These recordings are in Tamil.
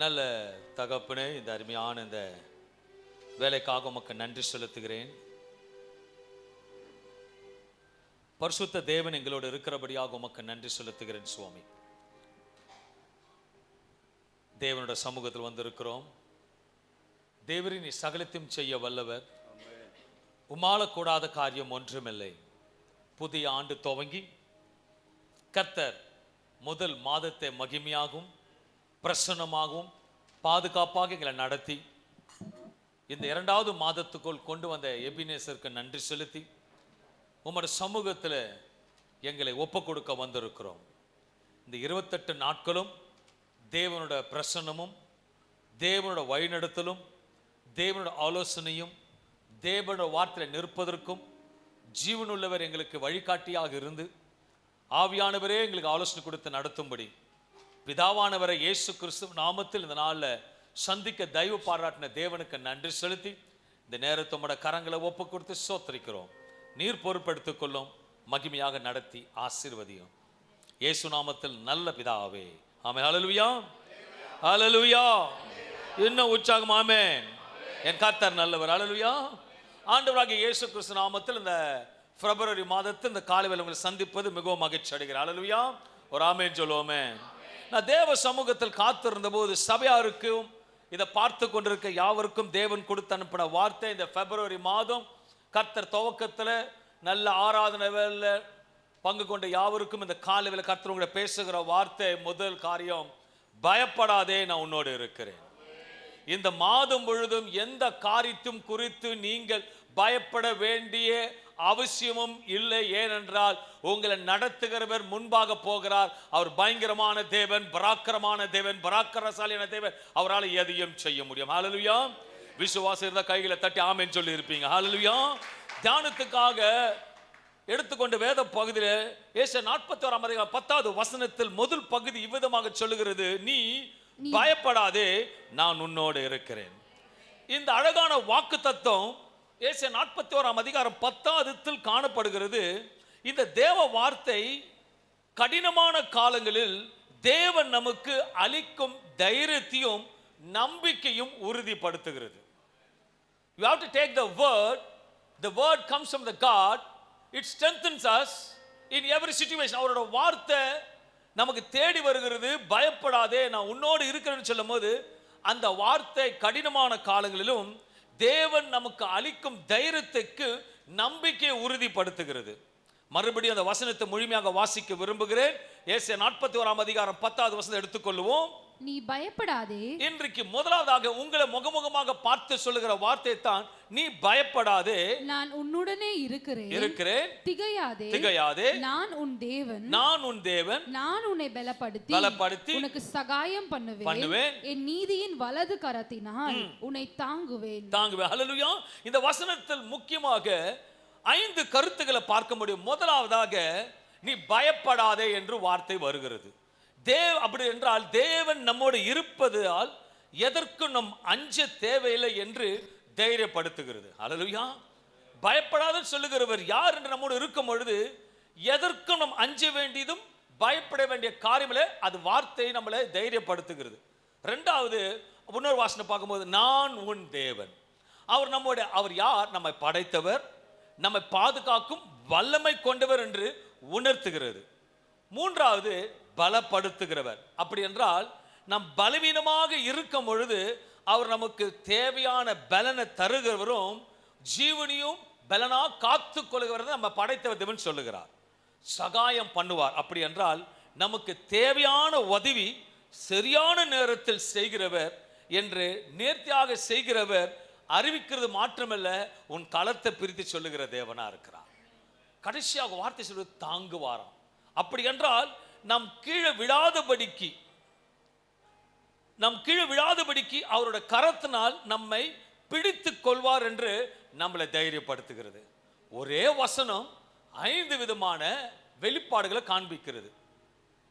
நல்ல தகப்பனே, இந்த அருமையான இந்த வேலைக்காக உமக்கு நன்றி செலுத்துகிறேன். பரிசுத்த தேவன் எங்களோடு இருக்கிறபடியாக உமக்கு நன்றி செலுத்துகிறேன் சுவாமி. தேவனுடைய சமூகத்தில் வந்திருக்கிறோம். தேவரின் சகலத்தையும் செய்ய வல்லவர், உமால கூடாத காரியம் ஒன்றுமில்லை. புதிய ஆண்டு துவங்கி கர்த்தர் முதல் மாதத்தை மகிமையாகவும் பிரசன்னமாகவும் பாதுகாப்பாக எங்களை நடத்தி இந்த இரண்டாவது மாதத்துக்குள் கொண்டு வந்த எபினேசருக்கு நன்றி செலுத்தி உமது சமூகத்தில் எங்களை ஒப்பு கொடுக்க வந்திருக்கிறோம். இந்த 28 நாட்களும் தேவனோட பிரசன்னமும் தேவனோட வழிநடத்தலும் தேவனோட ஆலோசனையும் தேவனோட வார்த்தையில் நிற்பதற்கும் ஜீவனுள்ளவர் எங்களுக்கு வழிகாட்டியாக இருந்து ஆவியானவரே எங்களுக்கு ஆலோசனை கொடுத்து நடத்தும்படி பிதாவானவரை இயேசு கிறிஸ்து நாமத்தில் இந்த நாளில் சந்திக்க தயவு பாராட்டின தேவனுக்கு நன்றி செலுத்தி இந்த நேரத்தை உம்முடைய கரங்களை ஒப்பு கொடுத்து சோத்திரிக்கிறோம். நீர் பொறுப்பெடுத்துக் கொள்ளும், மகிமையாக நடத்தி ஆசீர்வதியும். இயேசு நாமத்தில் நல்ல பிதாவே, ஆமென். ஹல்லேலூயா, ஹல்லேலூயா. இன்னும் உற்சாகம் ஆமென். என் கர்த்தர் நல்லவர். ஹல்லேலூயா. ஆண்டவராகிய இயேசு கிறிஸ்து நாமத்தில் இந்த பிப்ரவரி மாதத்தில் இந்த காலைவேளை உங்களை சந்திப்பது மிகவும் மகிழ்ச்சி அடைகிறேன். ஹல்லேலூயா. ஒரு ஆமென் சொல்லுவோமே. நான் தேவ சமூகத்தில் காத்திருந்த போது சபையாருக்கும் இதை பார்த்து கொண்டிருக்க யாவருக்கும் தேவன் கொடுத்து அனுப்பின வார்த்தை, இந்த பிப்ரவரி மாதம் கர்த்தர் துவக்கத்தில் நல்ல ஆராதனை வேலை பங்கு கொண்ட யாவருக்கும் இந்த காலைவேளை கர்த்தர் உங்களை பேசுகிற வார்த்தை, முதல் காரியம், பயப்படாதே, நான் உன்னோடு இருக்கிறேன். இந்த மாதம் முழுதும் எந்த காரியத்தையும் குறித்து நீங்கள் பயப்பட வேண்டிய அவசியமும் இல்லை. ஏனென்றால் உங்களை நடத்துகிறவர் முன்பாக போகிறார். அவர் பயங்கரமான தேவன், பராக்கிரமான தேவன், பராக்கிரமசாலியான தேவன். அவரால் எதையும் செய்ய முடியும். ஹல்லேலூயா. விசுவாசம் இருந்தால் கைகளை தட்டி ஆமென் சொல்லி இருப்பீங்க. ஹல்லேலூயா. தியானத்துக்காக எடுத்துக்கொண்ட வேத பகுதியில் ஏசாயா 41 வசனத்தில் முதல் பகுதி இவ்விதமாக சொல்லுகிறது, நீ பயப்படாதே, நான் உன்னோடு இருக்கிறேன். இந்த அழகான வாக்கு தத்துவம் ஏசாயா 41 காணப்படுகிறது. இந்த தேவ வார்த்தை கடினமான காலங்களில் தேவன் நமக்கு அளிக்கும் தைரியத்தையும் நம்பிக்கையும் உறுதிப்படுத்துகிறது. You have to take the word. The word comes from the God. It strengthens us in every situation. அவரோட வார்த்தை நமக்கு தேடி வருகிறது. பயப்படாதே, நான் உன்னோடு இருக்கிறேன்னு சொல்லும் போது அந்த வார்த்தை கடினமான காலங்களிலும் தேவன் நமக்கு அளிக்கும் தைரியத்துக்கு நம்பிக்கையை உறுதிப்படுத்துகிறது. மறுபடியும் அந்த வசனத்தை முழுமையாக வாசிக்க விரும்புகிறேன். ஏசாயா 41 வசனத்தை எடுத்துக்கொள்வோம். நீ பயப்படாதே. இன்றைக்கு முதலாவதாக உங்களை முகமுகமாக பார்த்து சொல்லுகிற வார்த்தை தான், நீ பயப்படாதே, நான் உன்னுடனே இருக்கிறேன். திகையாதே, திகையாதே, நான் உன் தேவன். நான் உன் தேவன். நான் உன்னை பலப்படுத்தி உனக்கு சகாயம் பண்ணுவேன். என் நீதியின் வலது கரத்தினால் உன்னை தாங்குவேன். ஹல்லேலூயா. இந்த வசனத்தில் முக்கியமாக 5 கருத்துக்களை பார்க்க முடியும். முதலாவதாக, நீ பயப்படாதே என்று வார்த்தை வருகிறது. அப்படி என்றால் தேவன் நம்மோடு இருப்பதால் எதற்கும் நம் அஞ்ச தேவையில்லை என்று தைரியப்படுத்துகிறது. ஹல்லேலூயா. பயப்படாத சொல்லுகிறவர் யார் என்று நம்மோடு இருக்கும் பொழுது எதற்கும் நம் அஞ்ச வேண்டியதும் பயப்பட வேண்டிய காரியமில்லை. அது வார்த்தை நம்மளை தைரியப்படுத்துகிறது. ரெண்டாவது, இன்னொரு வாசனை பார்க்கும்போது, நான் உன் தேவன். அவர் யார்? நம்மை படைத்தவர், நம்மை பாதுகாக்கும் வல்லமை கொண்டவர் என்று உணர்த்துகிறது. மூன்றாவது, பலப்படுத்துகிறவர். அப்படி என்றால் நம் பலவீனமாக இருக்கும் பொழுது அவர் நமக்கு தேவையான பலனை தருகிறவரும் ஜீவனையும் பலனா காத்து கொள்கிறவர் நம்ம படைத்தவர் தேவன் சொல்லுகிறார். சகாயம் பண்ணுவார். அப்படி என்றால் நமக்கு தேவையான உதவி சரியான நேரத்தில் செய்கிறவர் என்று நேர்த்தியாக செய்கிறவர் அறிவிக்கிறது மாற்றமல்ல, உன் களத்தை பிரித்து சொல்லுகிற தேவனா இருக்கிறார். கடைசியாக வார்த்தை சொல்வது தாங்குவாராம். அப்படி என்றால் நம் கீழே விழாதபடிக்கு அவரோட கரத்தினால் நம்மை பிடித்து கொள்வார் என்று நம்மளை தைரியப்படுத்துகிறது. ஒரே வசனம் 5 விதமான வெளிப்பாடுகளை காண்பிக்கிறது.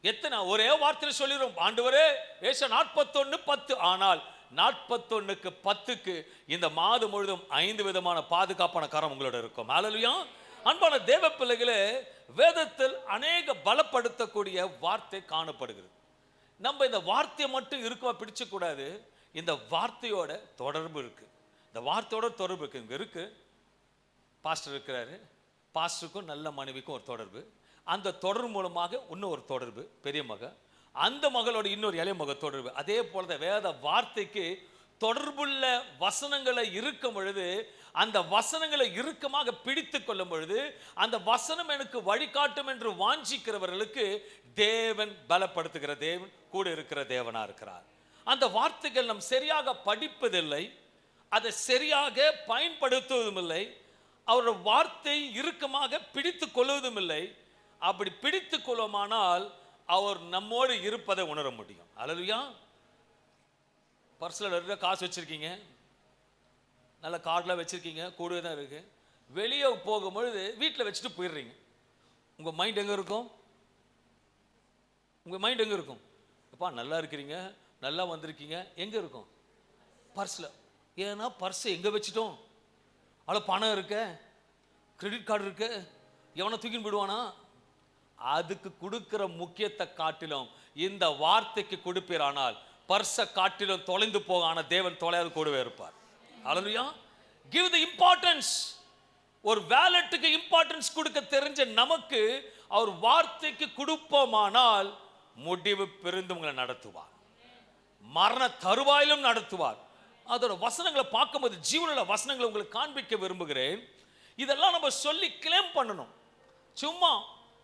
எத்தனை ஒரே வார்த்தையில் சொல்லிடுறோம், ஆண்டவரே ஏசாயா 41:10. ஆனால் 41:10 இந்த மாதம் முழுதும் 5 விதமான பாதுகாப்பான கரம் உங்களோட இருக்கும். ஹல்லேலூயா. அன்பான தேவ பிள்ளைகளே, வேதத்தில் அநேக பலப்படுத்தக்கூடிய வார்த்தை காணப்படுகிறது. நம்ம இந்த வார்த்தையை மட்டும் இருக்குமா பிடிச்ச கூடாது. இந்த வார்த்தையோட தொடர்பு இருக்கு. இந்த வார்த்தையோட தொடர்பு இருக்கு. இங்க இருக்கு, பாஸ்டர் இருக்கிறாரு, பாஸ்டருக்கும் நல்ல மனைவிக்கும் ஒரு தொடர்பு. அந்த தொடர்பு மூலமாக இன்னும் ஒரு தொடர்பு, பெரிய மக, அந்த மகளோட இன்னொரு இளைய மக தொடர்பு. அதே போல வேத வார்த்தைக்கு தொடர்புள்ள வசனங்களை இருக்கும் பொழுது, அந்த வசனங்களை இறுக்கமாக பிடித்து கொள்ளும் பொழுது, அந்த வசனம் எனக்கு வழிகாட்டும் என்று வாஞ்சிக்கிறவர்களுக்கு தேவன் பலப்படுத்துகிற தேவன், கூட இருக்கிற தேவனா இருக்கிறார். அந்த வார்த்தைகள் நாம் சரியாக படிப்பதில்லை, அதை சரியாக பயன்படுத்துவதும் இல்லை, அவருடைய வார்த்தை இறுக்கமாக பிடித்து கொள்வதும் இல்லை. அப்படி பிடித்து கொள்ளுமானால் அவர் நம்மோடு இருப்பதை உணர முடியும். அல்லேலூயா. பர்ஸில் நிறைய காசு வச்சிருக்கீங்க, நல்ல கார்டெலாம் வச்சிருக்கீங்க, கூடவே தான் இருக்கு. வெளியே போகும்பொழுது வீட்டில் வச்சுட்டு போயிடுறீங்க. உங்கள் மைண்ட் எங்கே இருக்கும்? உங்கள் மைண்ட் எங்கே இருக்கும்? அப்பா நல்லா இருக்கிறீங்க, நல்லா வந்திருக்கீங்க, எங்கே இருக்கும்? பர்ஸில். ஏன்னா பர்ஸை எங்கே வச்சுட்டோம்? அவ்வளோ பணம் இருக்க, கிரெடிட் கார்டு இருக்கு, எவனை தூக்கின்னு போயிடுவானா? அதுக்கு கொடுக்கிற முக்கியத்தை காட்டிலும் இந்த வார்த்தைக்கு கொடுப்பீரானால் பர்ஸை காட்டிலும் தொலைந்து போக, ஆன தேவன் தொலையாது கூடவே இருப்பார். அல்லேலூயா. give the importance. ஒரு வேலட்டுக்கு இம்பார்ட்டன்ஸ் கொடுக்க தெரிஞ்ச நமக்கு அவர் வார்த்தைக்கு கொடுப்போமானால் முடிவு பெருந்து உங்களை நடத்துவார், மரண தருவாயிலும் நடத்துவார். அதோட வசனங்களை பார்க்கும்போது ஜீவனுள்ள வசனங்களை உங்களுக்கு காண்பிக்க விரும்புகிறேன். இதெல்லாம் நம்ம சொல்லி கிளைம் பண்ணணும். சும்மா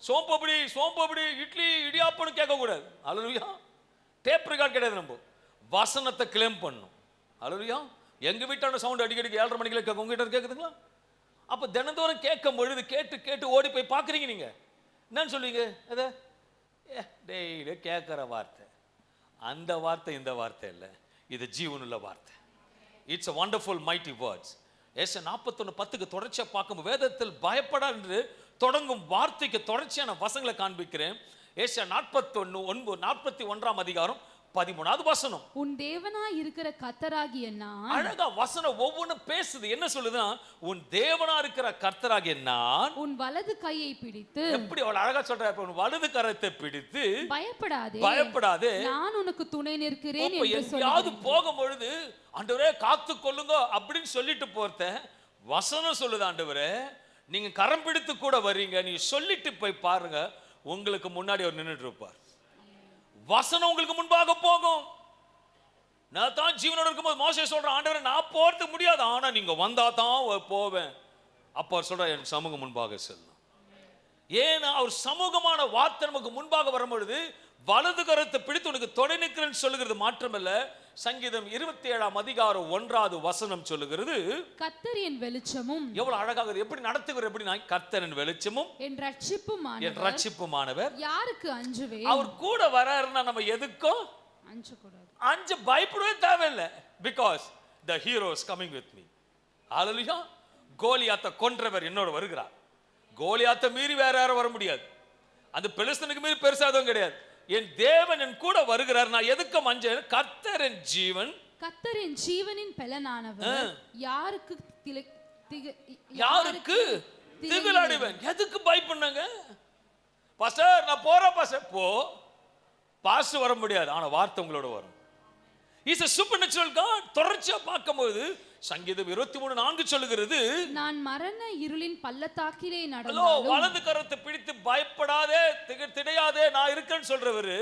சோம்பப்படி சோம்பப்படி இட்லி இடியாப்பன்னு கேட்கக்கூடாது. அல்லேலூயா. டேப் ரெக்கார்ட் கிடையாது, நம்ம வசனத்தை கிளைம் பண்ணணும். அல்லேலூயா. எங்க வீட்டான சவுண்ட் அடிக்கடி 7:30 மணிக்கு கேட்க, உங்க கிட்ட கேட்குதுங்களா? அப்போ தினந்தோறும் கேட்கும் பொழுது கேட்டு கேட்டு ஓடி போய் பார்க்குறீங்க. நீங்க என்னன்னு சொல்லுவீங்க? அதை டெய்லி கேட்குற வார்த்தை, அந்த வார்த்தை இந்த வார்த்தை இல்லை, இது ஜீவனுள்ள வார்த்தை. It's a wonderful mighty words. ஏசாயா 41:10 தொடர்ச்சியாக பார்க்கும்போது வேதத்தில் பயப்படா என்று தொடங்கும் வார்த்தைக்கு தொடர்ச்சியான வசனங்களை காண்பிக்கிறேன். ஏசாயா 41 அதிகாரம் 13வது வசனம். உன் தேவனாய் இருக்கிற கர்த்தராகிய நான். அழகா வசனம் ஒவ்வொன்றும் பேசுது. என்ன சொல்லுதுன்னா, உன் தேவனா இருக்கிற கர்த்தராகிய நான் உன் வலது கையை பிடித்து. எப்படி அவள் அழகா சொல்றா, உன் வலது கரத்தை பிடித்து பயப்படாதே பயப்படாதே நான் உனக்கு துணை நிற்கிறேன் என்று எங்கேயாவது போகும் பொழுது ஆண்டவரே காத்து கொள்ளுங்க அப்படின்னு சொல்லிட்டு போறத வசனம் சொல்லுது. ஆண்டவரே நீங்க கரம் பிடித்து கூட வர்றீங்க, நீங்க சொல்லிட்டு போய் பாருங்க, உங்களுக்கு முன்னாடி அவர் நின்றுட்டு இருப்பார். வசனம் உங்களுக்கு முன்பாக போகும். நான் தான் ஜீவனோட இருக்கும்போது மோசே சொல்றேன், ஆண்டவரே நான் போறதுக்கு முடியாது, ஆனா நீங்க வந்தா தான் போவேன். அப்ப அவர் சொல்ற, என் சமூகம் முன்பாக செல்லும். ஏன்னா அவர் சமூகமான வார்த்தை நமக்கு முன்பாக வரும்பொழுது வலது கரத்தை பிடித்து உனக்கு தொடை நிற்கிறேன்னு சொல்லுகிறது மாற்றமல்ல. சங்கீதம் 27 அதிகாரம் 1வது வசனம் சொல்லுகிறது, கர்த்தர் என் வெளிச்சமும். எவ்வளவு அழகாக, எப்படி நடத்துகிறார், எப்படி நான் கர்த்தர் என் வெளிச்சமும் என் ரட்சிப்புமானவர், யாருக்கு அஞ்சுவேன். அவர் கூட வராருன்னா நம்ம எதுக்கும் அஞ்சு பயப்படவே தேவையில்லை. Because the hero is coming with me. ஹalleluya. கோலியாத்தை கொன்றவர் என்னோட வருகிறார். கோலியாத்தை மீறி வேற யாரும் வர முடியாது. அந்த பெலிஸ்தனுக்கு மீறி பெருசாதவும் கிடையாது. என் தேவன் என் கூட வருகிறார், நான் எதுக்கு மஞ்சள்? கர்த்தர் என் ஜீவன், கர்த்தர் என் ஜீவனின் பெலனானவர், யாருக்கு திகிலடைவேன். எதுக்கு பயப்பண்ணாங்க? பாஸ்டர் நான் போறேன். பாஸ்டர் போ, பாஸ்டர் வர முடியாது, ஆனா வார்த்தை உங்களோட வரும். Is a supernatural God. தொடர்ச்சியா பார்க்கும்போது சங்கீதம் 23:4 சொல்லுகிறது, நான் மரண இருளின் பள்ளத்தாக்கிலே நடந்தாலும். வலது கரத்தை பிடித்து பயப்படாதே திகையாதே நான் இருக்கேன்னு சொல்றவரு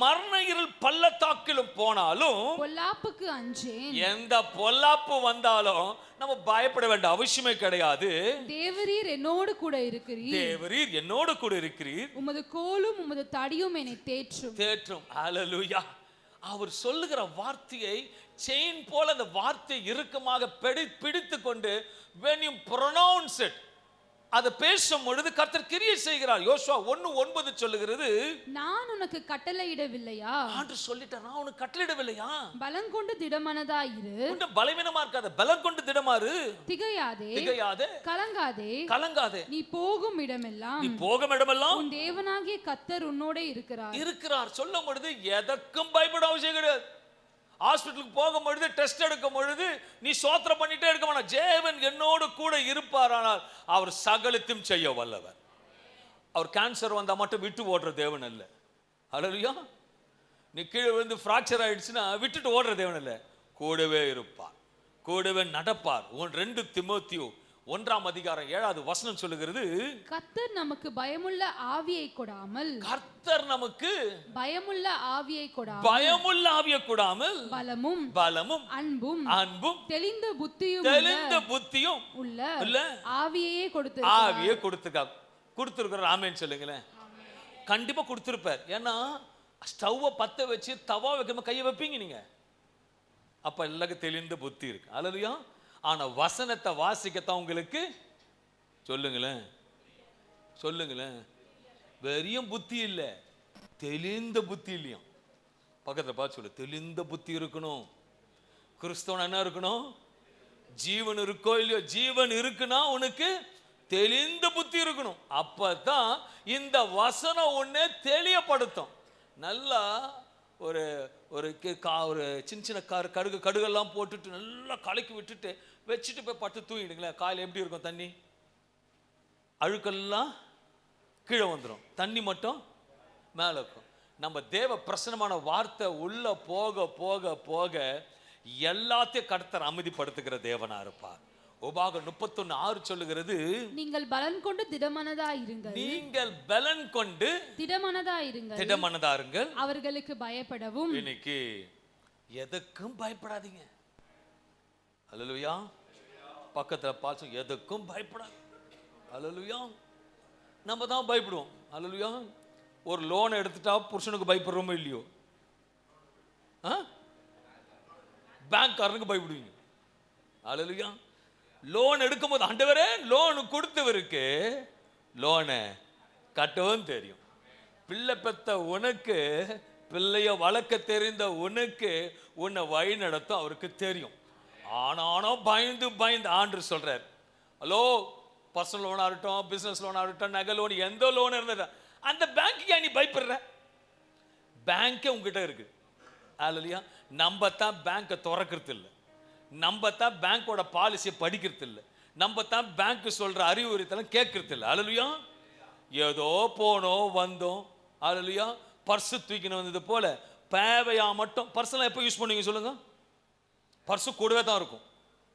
மரண இருள் பள்ளத்தாக்கிலும் போனாலும் பொல்லாப்புக்கு அஞ்சேன். எந்த பொல்லாப்பு வந்தாலும் நம்ம பயப்பட வேண்டிய அவசியமே கிடையாது. தேவரீர் என்னோடு கூட இருக்கிறீர், தேவரீர் என்னோடு கூட இருக்கிறீர், உமது கோலும் உமது தடியும் என்னை தேற்றும். ஹalleluya. அவர் சொல்லுகிற வார்த்தையை செயின் போல அந்த வார்த்தை இறுக்கமாக பிடித்து கொண்டு when you pronounce it, அதை பேசும் பொழுது கர்த்தர் கிரியை செய்கிறார். யோசுவா 1:9 சொல்லுகிறது, நான் உனக்கு கட்டளையிடவில்லையா? ஆண்டவர் சொல்லிட்டார், நான் உனக்கு கட்டளையிடவில்லையா? பலம் கொண்டு திடமனதாயிரு. உன்ன பலவீனமா இருக்காத, பலம் கொண்டு திடமாறு. திகையாதே கலங்காதே. நீ போகும் இடமெல்லாம் உன் தேவனாகிய கர்த்தர் உன்னோட இருக்கிறார். சொல்லும் பொழுது எதற்கும் பயப்பட அவசியம் கிடையாது. ஹாஸ்பிட்டலுக்கு போகும்பொழுது டெஸ்ட் எடுக்கும் பொழுது நீ சோத்திரம் பண்ணிட்டே இருக்க வேணாம். தேவன் என்னோடு கூட இருப்பாரானால் அவர் சகலத்தையும் செய்ய வல்லவர். அவர் கேன்சர் வந்தா மட்டும் விட்டு ஓடுற தேவன் அல்ல. ஹalleluya. நீ கீழே விழுந்து ஃப்ராக்சர் ஆயிடுச்சுன்னா விட்டுட்டு ஓடுற தேவன் இல்லை, கூடவே இருப்பார், கூடவே நடப்பார். 2 தீமோத்தேயு 1:7 சொல்லுகிறது, கர்த்தர் நமக்கு பயமுள்ள ஆவியை கொடாமல், கர்த்தர் நமக்கு பயமுள்ள ஆவியை கொடாமல், பயமுள்ள ஆவியை கொடாமல் பலமும் அன்பும் தெளிந்த புத்தியும் உள்ள ஆவியையே கொடுத்திருக்கிறார். ஆமென் சொல்லுங்களேன். கண்டிப்பா கொடுத்திருப்பார். ஏன்னா ஸ்டவ்வை பத்த வச்சு தவா வைக்காம கையை வைப்பீங்க நீங்க, அப்ப எல்லாருக்கும் தெளிந்த புத்தி இருக்கு. அல்லேலூயா. ஆனா வசனத்தை வாசிக்கத்தான் உங்களுக்கு சொல்லுங்களேன் வெறியும் புத்தி இல்ல, தெளிந்த புத்தி இல்லையா. பக்கத்துல பார்த்து சொல்லு, தெளிந்த புத்தி இருக்கணும். கிறிஸ்தவன் என்ன இருக்கணும்? ஜீவன் இருக்கோ இல்லையோ, ஜீவன் இருக்குன்னா உனக்கு தெளிந்த புத்தி இருக்கணும். அப்பதான் இந்த வசனம் ஒண்ணே தெளியப்படுத்தும். நல்லா ஒரு ஒரு சின்ன சின்ன கடுகெல்லாம் போட்டுட்டு நல்லா கலக்கி விட்டுட்டு வச்சுட்டு போய் பட்டு தூங்கிடுங்களேன். காலையில் எப்படி இருக்கும்? தண்ணி அழுக்கெல்லாம் கீழே வந்துடும், தண்ணி மட்டும் மேலே இருக்கும். நம்ம தேவ பிரசனமான வார்த்தை உள்ள போக போக போக எல்லாத்தையும் கர்த்தர் அமைதிப்படுத்துகிற தேவனா இருப்பார். உபாகம் 31:6 சொல்லுகிறது, நீங்கள் பலன் கொண்டு திடமனதாயிருங்கள், அவர்களுக்கு பயப்படவும். இன்னைக்கு எதுக்கும் பயப்படாதீங்க. அல்லேலூயா. பக்கத்துல பார்த்து எதுக்கும் பயப்படாது. அல்லேலூயா. நம்ம தான் பயப்படுவோம். அல்லேலூயா. ஒரு லோன் எடுத்துட்டா புருஷனுக்கு பயப்படுறோமோ இல்லையோ, பேங்க்காரனுக்கு பயப்படுவீங்க. அல்லேலூயா. லோன் எடுக்கும்போது ஆண்டவரே லோன் கொடுத்தவருக்கு லோனை கட்டவும் தெரியும். பிள்ளை பெத்த உனக்கு, பிள்ளைய வளர்க்க தெரிந்த உனக்கு உன்னை வழி நடத்தும் அவருக்கு தெரியும். ஆனாலும் பயந்து ஆண்டு சொல்றார், ஹலோ, பர்சனல் லோனா இருக்கட்டும், பிசினஸ் லோனா இருக்கட்டும், நகை லோன், எந்த லோன் இருந்தா அந்த பேங்க்கு நீ பயப்படுற? பேங்கே உங்ககிட்ட இருக்கு. அல்லேலூயா. நம்ம தான் பேங்கை திறக்கிறது இல்லை, நம்ம தான் பேங்கோட பாலிசியை படிக்கிறது இல்லை, நம்ம தான் பேங்க் சொல்ற அறிவுறுத்தலாம் கேட்கறது இல்லை. அல்லேலூயா. ஏதோ போனோம் வந்தோம். அல்லேலூயா. பர்ஸ் தூக்கின்னு வந்தது போல தேவையா மட்டும். பர்செல்லாம் எப்போ யூஸ் பண்ணுவீங்க சொல்லுங்க? பர்ஸு கூடவே தான் இருக்கும்.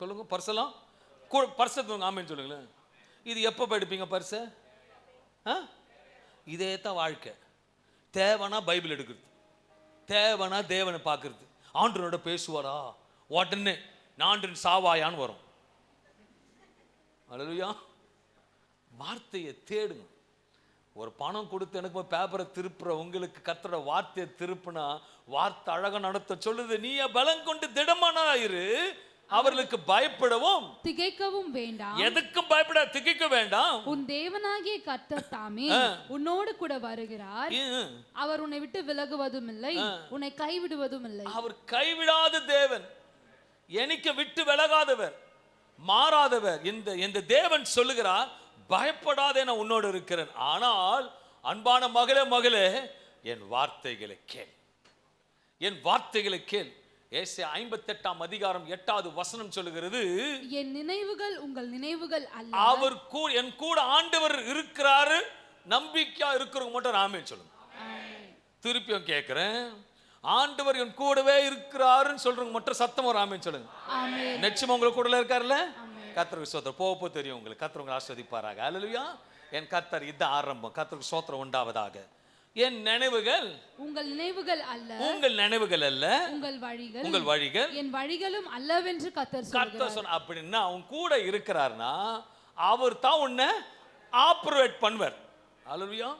சொல்லுங்க, பர்செல்லாம் பர்ஸை தூங்க. ஆமேன்னு சொல்லுங்களேன். இது எப்போ போயிடுப்பீங்க பர்ஸை? இதே தான் வாழ்க்கை. தேவைனா பைபிள் எடுக்கிறது, தேவைனா தேவனை பார்க்கறது. ஆண்டவனோட பேசுவாரா உடனே நான்கு சாவாயான்னு வரும். அல்லேலூயா. வார்த்தையை தேடுங்க. ஒரு பணம் கொடுத்து எனக்கு பேப்பரை திருப்புற உங்களுக்கு கர்த்தரோட வார்த்தையை திருப்புனா வார்த்தை அழகா நடத்த சொல்லுது. நீ பலம் கொண்டு திடமானாயிரு, அவர்களுக்கு பயப்படவும் திகைக்கவும் வேண்டாம். எதுக்கும் பயப்பட திகைக்க வேண்டாம். உன் தேவனாகிய கர்த்தர் தாமே உன்னோடு கூட வருகிறார், அவர் உன்னை விட்டு விலகுவதும் இல்லை, உன்னை கைவிடுவதும் இல்லை. அவர் கைவிடாத தேவன், எனக்கு விட்டு விலகாதவர், மாறாதவர். இந்த தேவன் சொல்லுகிறார், பயப்படாதே, நான் உன்னோடு இருக்கிறேன். ஆனால் அன்பான மகளே, என் வார்த்தைகளை கேள், என் வார்த்தைகளை கேள். ஏசாயா 58:8 சொல்லுகிறது, என் நினைவுகள் உங்கள் நினைவுகள் அல்ல. அவர் என் கூட ஆண்டவர் இருக்கிறாரு, நம்பிக்கையா இருக்கிறவங்க மட்டும் ஆமென் சொல்லுங்க. திருப்பியும் கேட்கிறேன், ஆண்டவர் என் கூடவே இருக்கிறாருன்னு சொல்றவங்க மட்டும் சத்தம் ஒரு ஆமென் சொல்லுங்க. நிச்சயமா உங்களுக்கு கூட இருக்காருல்ல. கர்த்தருக்கு ஸ்தோத்திரம். போக தெரியும் உங்களுக்கு. கர்த்தர் உங்களை ஆசீர்வதிப்பாராக. அல்லேலூயா. என் கர்த்தர் இது ஆரம்பம். கர்த்தருக்கு ஸ்தோத்திரம் உண்டாவதாக. என் நினைவுகள் உங்கள் நினைவுகள் அல்ல, உங்கள் நினைவுகள் அல்ல, உங்கள் வழிகள் என் வழிகளும் அல்லவென்று கர்த்தர் சொல்கிறார். அப்படின்னா அவன் கூட இருக்கிறார்னா அவர் தான் உன்னை ஆப்ரேட் பண்ணுவார். அல்லேலூயா.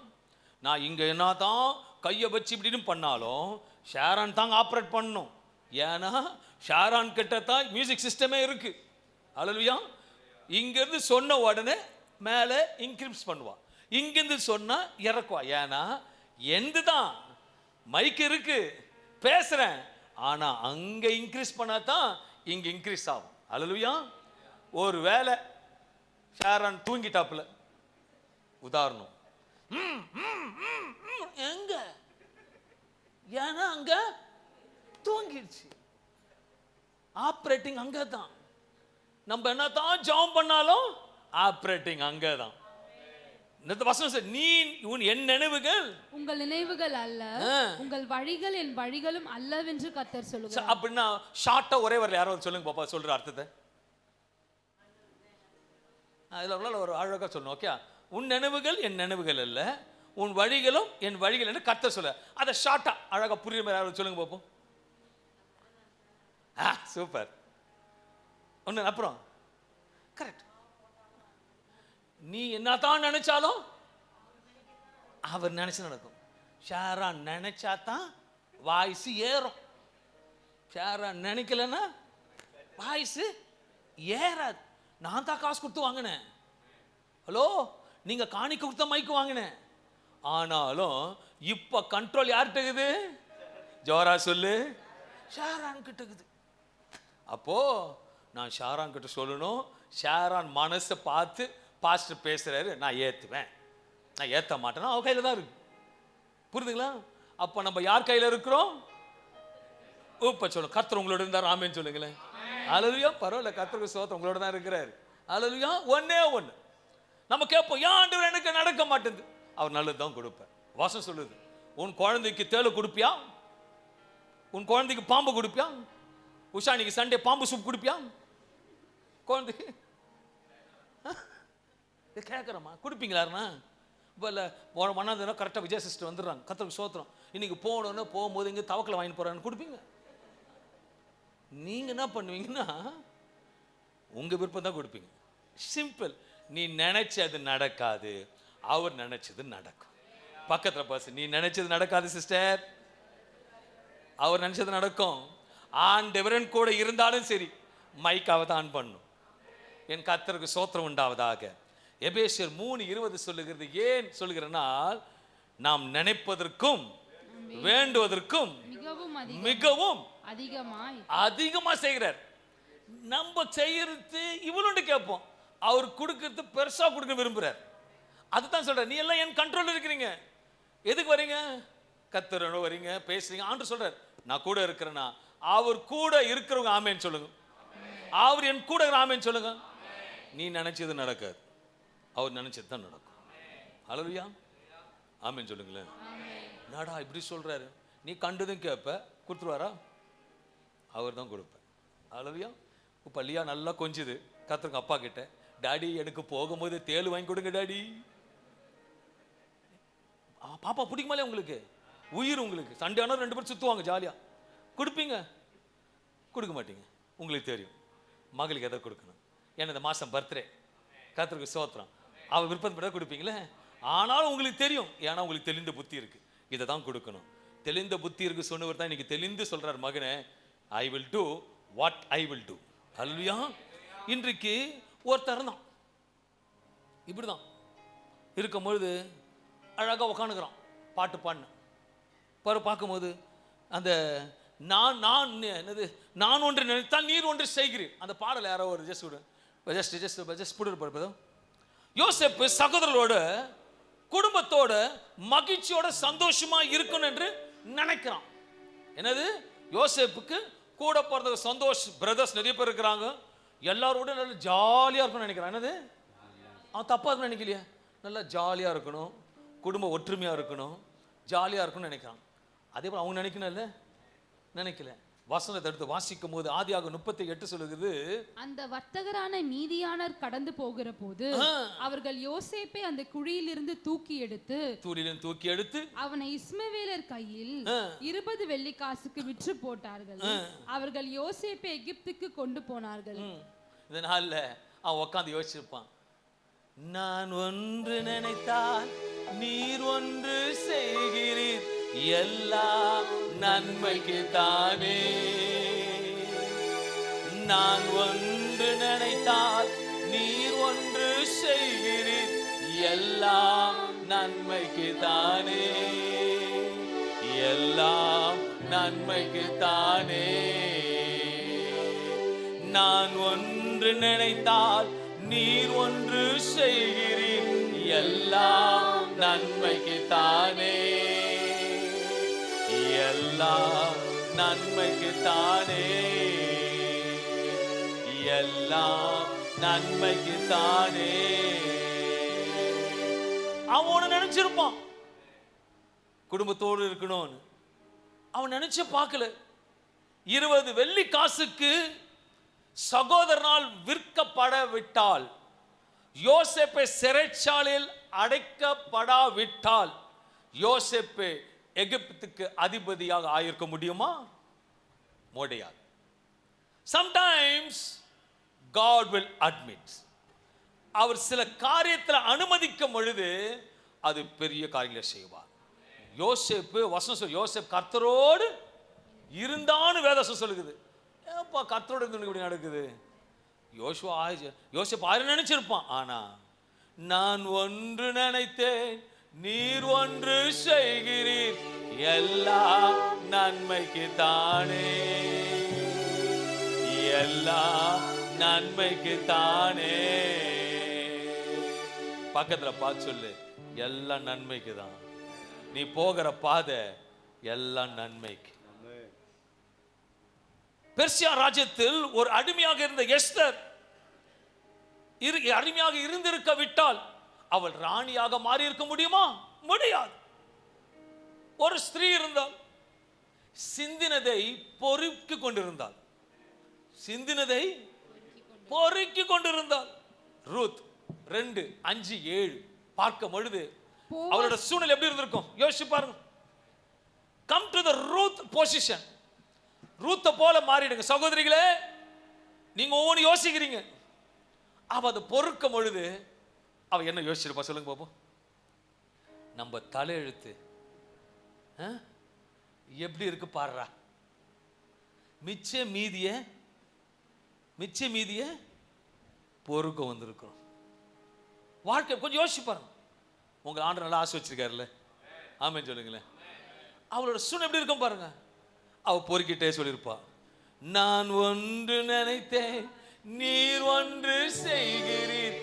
நான் இங்க என்னதான் கையை வச்சு இப்படின்னு பண்ணாலும் ஷாரான் தாங்க ஆப்ரேட் பண்ணணும். ஏன்னா ஷாரான் கிட்ட தான் மியூசிக் சிஸ்டமே இருக்கு. அல்லேலூயா. இங்கிருந்து சொன்ன உடனே மேலே இன்கிரிப்ஸ் பண்ணுவா, இங்கிருந்து சொன்னா இறக்குவா. ஏன்னா எந்துதான் மைக் இருக்கு, பேசுறேன், ஆனா அங்க இன்க்ரீஸ் பண்ணாதான் இங்க இன்க்ரீஸ் ஆகும். அல்லேலூயா. ஒரு வேளை ஷாரான் தூங்கிட்டாப்புல, உதாரணம், எங்க, ஏன்னா அங்க தூங்கிடுச்சு. ஆப்ரேட்டிங் அங்கதான். நம்ம என்னதான் ஜாம் பண்ணாலும் ஆப்ரேட்டிங் அங்கதான். இந்த வசனம் நீ என் நினைவுகள் உங்கள் நினைவுகள் அல்ல, உங்கள் வழிகள் என் வழிகளும் அல்லவென்று கர்த்தர் சொல்லுகிறார். அப்படின்னா ஷார்ட்டா ஒரே வரல யாரோ சொல்லுங்க பாப்பா, சொல்ற அர்த்தத்தை அதுல ஒரு அழகா சொல்லணும். ஓகே, உன் நினைவுகள் என் நினைவுகள் அல்ல, உன் வழிகளும் என் வழிகள் என்று கர்த்தர் சொல்ல. அதை ஷார்ட்டா அழகா புரியுற மாதிரி யாரும் சொல்லுங்க பாப்போம். சூப்பர். ஒண்ணு அப்புறம் கரெக்ட். நீ என்னதான் நினைச்சாலும் அவர் நினைச்சு நடக்கும். ஷாரா நினைச்சாதான் வாய்ஸ் ஏறும், ஷாரா நினைக்கலன்னா வாய்ஸ் ஏறாது. நான் தான் காசு கொடுத்து வாங்கினேன், ஹலோ நீங்க காணிக்க கொடுத்த மைக்கு வாங்கினேன், ஆனாலும் இப்ப கண்ட்ரோல் யார்கிட்ட இருக்குது? ஜோரா சொல்லு, ஷாரான் கிட்ட இருக்குது. அப்போ நான் ஷாரான் கிட்ட சொல்லணும், ஷாரான் மனசை பார்த்து பாஸ்டர் பேசுறாரு, நான் ஏத்துவேன், நான் ஏத்த மாட்டேன்னா அவ கையில தான் இருக்கு. புரியுதுங்களா? அப்ப நம்ம யார் கையில இருக்கிறோம்? இப்ப சொல்லுங்க, கர்த்தர் உங்களோட இருந்தார், ஆமென் சொல்லுங்களேன். அல்லேலூயா. பரவாயில்ல, கர்த்தருக்கு ஸ்தோத்திரம், உங்களோட தான் இருக்கிறாரு. அல்லேலூயா. ஒண்ணே ஒண்ணு நம்ம கேட்போம், ஏன் ஆண்டவர் எனக்கு நடக்க மாட்டேங்குது? அவர் நல்லதுதான் கொடுப்பார். வாசம் சொல்லுது, உன் குழந்தைக்கு தேளு கொடுப்பியா? உன் குழந்தைக்கு பாம்பு கொடுப்பியா? உஷானிக்கு சண்டே பாம்பு சூப் கொடுப்பியா? குழந்தைக்கு கேட்குறமா கொடுப்பீங்களாருண்ணா? இப்போ இல்லை மண்ணாந்தனா கரெக்டாக விஜய் சிஸ்டர் வந்துடுறாங்க, கர்த்தருக்கு ஸ்தோத்திரம், இன்னைக்கு போகணுன்னு போகும்போது இங்கே தவக்கலை வாங்கி போகிறான்னு கொடுப்பீங்க. நீங்கள் என்ன பண்ணுவீங்கன்னா உங்கள் விருப்பம் தான் கொடுப்பீங்க. சிம்பிள். நீ நினைச்சது நடக்காது, அவர் நினைச்சது நடக்கும். பக்கத்தில் பாசு, நீ நினைச்சது நடக்காது சிஸ்டர், அவர் நினைச்சது நடக்கும். ஆண்டவரன் கூட இருந்தாலும் சரி, மைக்காவை தான் ஆன் பண்ணும். என் கர்த்தருக்கு ஸ்தோத்திரம் உண்டாவதாக. எபேசியர் 3:20 சொல்லுகிறது. ஏன் சொல்லுகிறேன்னா, நாம் நினைப்பதற்கும் வேண்டுவதற்கும் மிகவும் அதிகமா செய்கிறார். நம்ம செய்யறது இவனுண்டு கேட்போம், அவர் கொடுக்கறது பெருசா கொடுக்க விரும்புறார். அதுதான் சொல்ற, நீ எல்லாம் என் கண்ட்ரோல் இருக்கிறீங்க, எதுக்கு வரீங்க? கர்த்தரோட வரீங்க, பேசுறீங்க. ஆண்டு சொல்றார், நான் கூட இருக்கிறேன்னா, அவர் கூட இருக்கிறவங்க ஆமேன்னு சொல்லுங்க. அவர் என் கூட ஆமேன்னு சொல்லுங்க. நீ நினைச்சது நடக்காது, அவர் நினைச்சது தான் நடக்கும். அல்லேலூயா. ஆமேன்னு சொல்லுங்களேன். நாடா இப்படி சொல்றாரு, நீ கண்டதும் கேட்ப, கொடுத்துருவாரா? அவர் தான் கொடுப்பார். அல்லேலூயா. இப்போ லியா நல்லா கொஞ்சுது கர்த்தருக்கு அப்பா கிட்ட, டாடி எனக்கு போகும்போது தேள் வாங்கி கொடுங்க டாடி. பாப்பா பிடிக்குமாலே உங்களுக்கு, உயிர் உங்களுக்கு. சண்டே ஆனால் 2 பேரும் சுற்றுவாங்க ஜாலியாக. கொடுப்பீங்க? கொடுக்க மாட்டீங்க. உங்களுக்கு தெரியும் மகளுக்கு எதை கொடுக்கணும். ஏன்னா இந்த மாதம் பர்த்டே, கர்த்தருக்கு ஸ்தோத்திரம், அவள் விருப்பப்பட கொடுப்பீங்களே. ஆனாலும் உங்களுக்கு தெரியும், ஏன்னா உங்களுக்கு தெளிந்த புத்தி இருக்கு, இதை தான் கொடுக்கணும். தெளிந்த புத்தி இருக்கு சொன்னவர் தான் இன்னைக்கு தெளிந்து சொல்றார், மகனே I will do what I will do. Hallelujah. இன்றைக்கு ஒருத்தர் தான் இப்படிதான் இருக்கும்பொழுது அழகாக உட்காந்துக்கிறான், பாட்டு பாடின பாரு. பார்க்கும்போது அந்த நான் ஒன்று நினைத்தால் நீர் ஒன்று செய்கிறீர், அந்த பாடல் யாரோ ஒரு ஜஸ்ட் புடுறது. யோசேப்பு சகோதரரோட குடும்பத்தோட மகிழ்ச்சியோட சந்தோஷமா இருக்கணும் என்று நினைக்கிறான். என்னது? யோசேப்புக்கு கூட பிறந்த சந்தோஷ் பிரதர்ஸ் நிறைய பேர் இருக்கிறாங்க, எல்லாரோட நல்லா ஜாலியா இருக்கணும்னு நினைக்கிறான். என்னது? அவன் தப்பா இருக்குன்னு நினைக்கலையே, நல்லா ஜாலியா இருக்கணும், குடும்ப ஒற்றுமையா இருக்கணும், ஜாலியா இருக்கணும்னு நினைக்கிறான். அதே போல அவங்க நினைக்கணும் இல்ல, நினைக்கல. வசனத்தை எடுத்து வாசிக்கும் போது ஆதியாகமம் 38 சொல்லுகிறது, அந்த வர்த்தகரான மீதியானர் கடந்து போகிற போது அவர்கள் யோசேப்பை அந்த குழியிலிருந்து தூக்கி எடுத்து அவனை இஸ்மவேலர் கையில் 20 வெள்ளிக்காசுக்கு விற்று போட்டார்கள். அவர்கள் யோசேப்பை எகிப்துக்கு கொண்டு போனார்கள். இதனால அவன் உட்கார்ந்து யோசிச்சிருப்பான், நான் ஒன்று நினைத்தால் நீர் ஒன்று செய்கிறீர், எல்லாம் நன்மைக்கு தானே. நான் ஒன்று நினைத்தால் நீர் ஒன்று செய்கிறீர், எல்லாம் நன்மைக்கு தானே, எல்லாம் நன்மைக்கு தானே. நான் ஒன்று நினைத்தால் நீர் ஒன்று செய்கிறீர், எல்லாம் நன்மைக்கு தானே, எல்லாம் நன்மைக்கு தானே, எல்லாம் நன்மைக்கு தானே. அவன் நினைச்சிருப்பான் குடும்பத்தோடு இருக்கணும்னு. அவன் நினைச்சு பார்க்கல. 20 வெள்ளி காசுக்கு சகோதரனால் விற்கப்பட விட்டால், யோசேப்பை சிறைச்சாலையில் அடைக்கப்படாவிட்டால் யோசேப்பு எகிப்துக்கு அதிபதியாக ஆயிருக்க முடியுமா? முடியாது. Sometimes God will admit. அவர் சில காரியத்தில் அனுமதிக்கும் பொழுது அது பெரிய காரியங்களை செய்வார். யோசேப்பு வசனம் யோசேப்பு கர்த்தரோடு இருந்தான்னு வேதம் சொல்லுது. ஏப்பா கர்த்தரோடு இருந்து இப்படி நடக்குது? யோசேப்பு ஆயிரம் நினைச்சிருப்பான். ஆனா நான் ஒன்று நினைத்தேன், நீர் ஒன்று செய்கிறீர், எல்லாம் நன்மைக்கு தானே, எல்லாம் நன்மைக்கு தானே. பக்கத்துல பார்த்து சொல்லு, எல்லாம் நன்மைக்கு தான். நீ போகிற பாதை எல்லாம் நன்மைக்கு. பெர்சியா ராஜ்யத்தில் ஒரு அடிமையாக இருந்த எஸ்தர் அடிமையாக இருந்திருக்க விட்டால் அவள் ராணியாக மாறி இருக்க முடியுமா? முடியாது. ஒரு ஸ்திரீ இருந்தால் சிந்தினதை பொறுக்கி கொண்டிருந்தாள், சிந்தினதை பொறுக்கி கொண்டிருந்தாள். ரூத் 2:5-7 பார்க்கும் பொழுது அவளோட சூழ்நிலை எப்படி இருந்திருக்கும் யோசிச்சு பாருங்க. Come to the Ruth position. ரூத்த போல மாறிடுங்க சகோதரிகளே. நீங்க ஒவ்வொன்று யோசிக்கிறீங்க. அவ அதை பொறுக்கும் பொழுது அவ என்ன யோசிச்சிருப்பா சொல்லுங்க பாப்போம். நம்ம தலையெழுத்து எப்படி இருக்கு பாருடா. மிச்ச மீதிய பொறுக்க வந்திருக்கிறோம். வாழ்க்கை கொஞ்சம் யோசிச்சு பாருங்க. உங்க ஆண்டவர் நல்லா ஆசை வச்சிருக்காருல்ல, ஆமென் சொல்லுங்களேன். அவளோட சூழ்நிலை எப்படி இருக்கும் பாருங்க. அவ பொறுக்கிட்டே சொல்லியிருப்பா, நான் ஒன்று நினைத்தேன், நீர் ஒன்று செய்கிறீர்,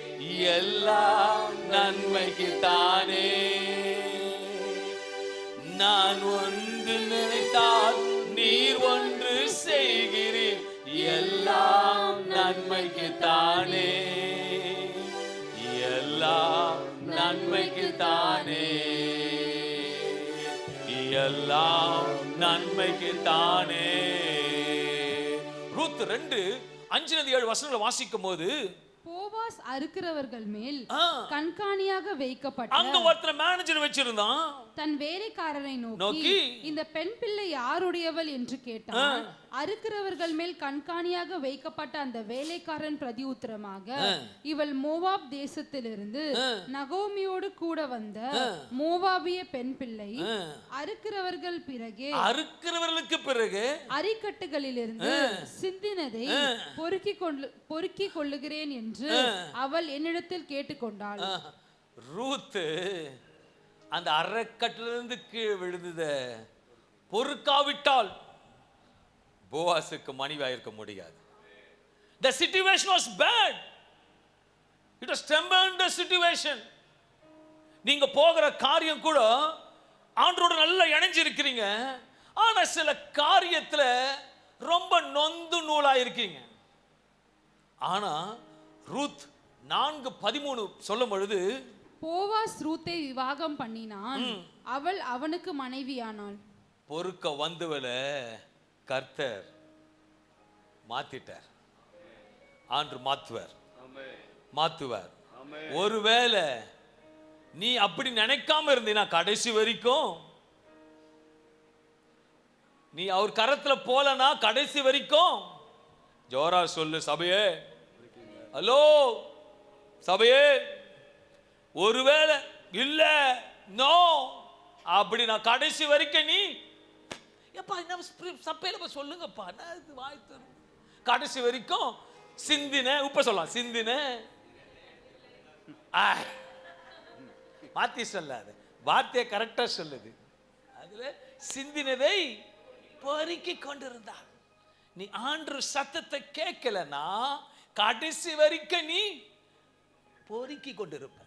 எல்லாம் நன்மைக்கு தானே. நான் ஒன்று நினைத்தால் நீர் ஒன்று செய்கிறீர், எல்லாம் நன்மைக்கு தானே, எல்லாம் நன்மைக்கு தானே, எல்லாம் நன்மைக்கு தானே. ரூத் 2:5-7 வசனங்களை வாசிக்கும் போது போவாஸ் அறுக்கிறவர்கள் மேல் கண்காணியாக வைக்கப்பட்ட அங்க ஒருத்தர் மேனேஜர் வச்சிருந்தான். தன் வேலைக்காரரை நோக்கி இந்த பெண் பிள்ளை யாருடையவள் என்று கேட்டான். அறுக்கிறவர்கள் மேல் கண்காணியாக வைக்கப்பட்ட அந்த வேலைக்காரன் பிரதி உத்தரமாக, இவள் மோவாப் தேசத்திலிருந்து நகோமியோடு கூட வந்த மோவாபிய பெண் பிள்ளை. அறுக்கிறவர்களுக்கு பிறகு அரிக்கட்டுகளிலிருந்து சிந்தினதை பொறுக்கி கொள்ளுகிறேன் என்று அவள் என்னிடத்தில் கேட்டுக்கொண்டாள். ரூத் அந்த அரைக்கட்டிலிருந்து கீழே விழுந்தத பொறுக்காவிட்டால் போவாசுக்கு மனைவியாயிருக்க முடியாது. The situation was bad. It was tremendous situation. நீங்க போகிற காரியம் கூட ஆண்டவரோட நல்லா இணைஞ்சு இருக்கிறீங்க. ஆனா சில காரியத்துல ரொம்ப நொந்து நூலா இருக்கீங்க. ஆனா ரூத் 4:13 சொல்லும் பொழுது போவாஸ் ரூத்தை விவாகம் பண்ணினான், அவள் அவனுக்கு மனைவியானாள். பொறுக்க வந்தவள கர்த்தர் மாத்திட்டார். ஆண்டு மாத்துவார். ஒருவேளை நீ அப்படி நினைக்காம இருந்தீனா கடைசி வரைக்கும், நீ அவர் கரத்துல போலனா கடைசி வரைக்கும் ஜோரா சொல்லு சபையே, ஹலோ சபையே, ஒருவேளை இல்ல நோ அப்படி நான் கடைசி வரைக்கும் நீ சப்பையில சொல்லுங்கப்பா, கடைசி வரைக்கும் சிந்தின உப்ப சொல்லலாம், சிந்தின மாத்தி சொல்லாது, வார்த்தையை கரெக்டா சொல்லுது. அதுல சிந்தினதை பொறுக்கி கொண்டிருந்தார். நீ ஆண்டு சத்தத்தை கேட்கலன்னா கடைசி வரைக்கும் நீ பொறுக்கி கொண்டிருப்ப.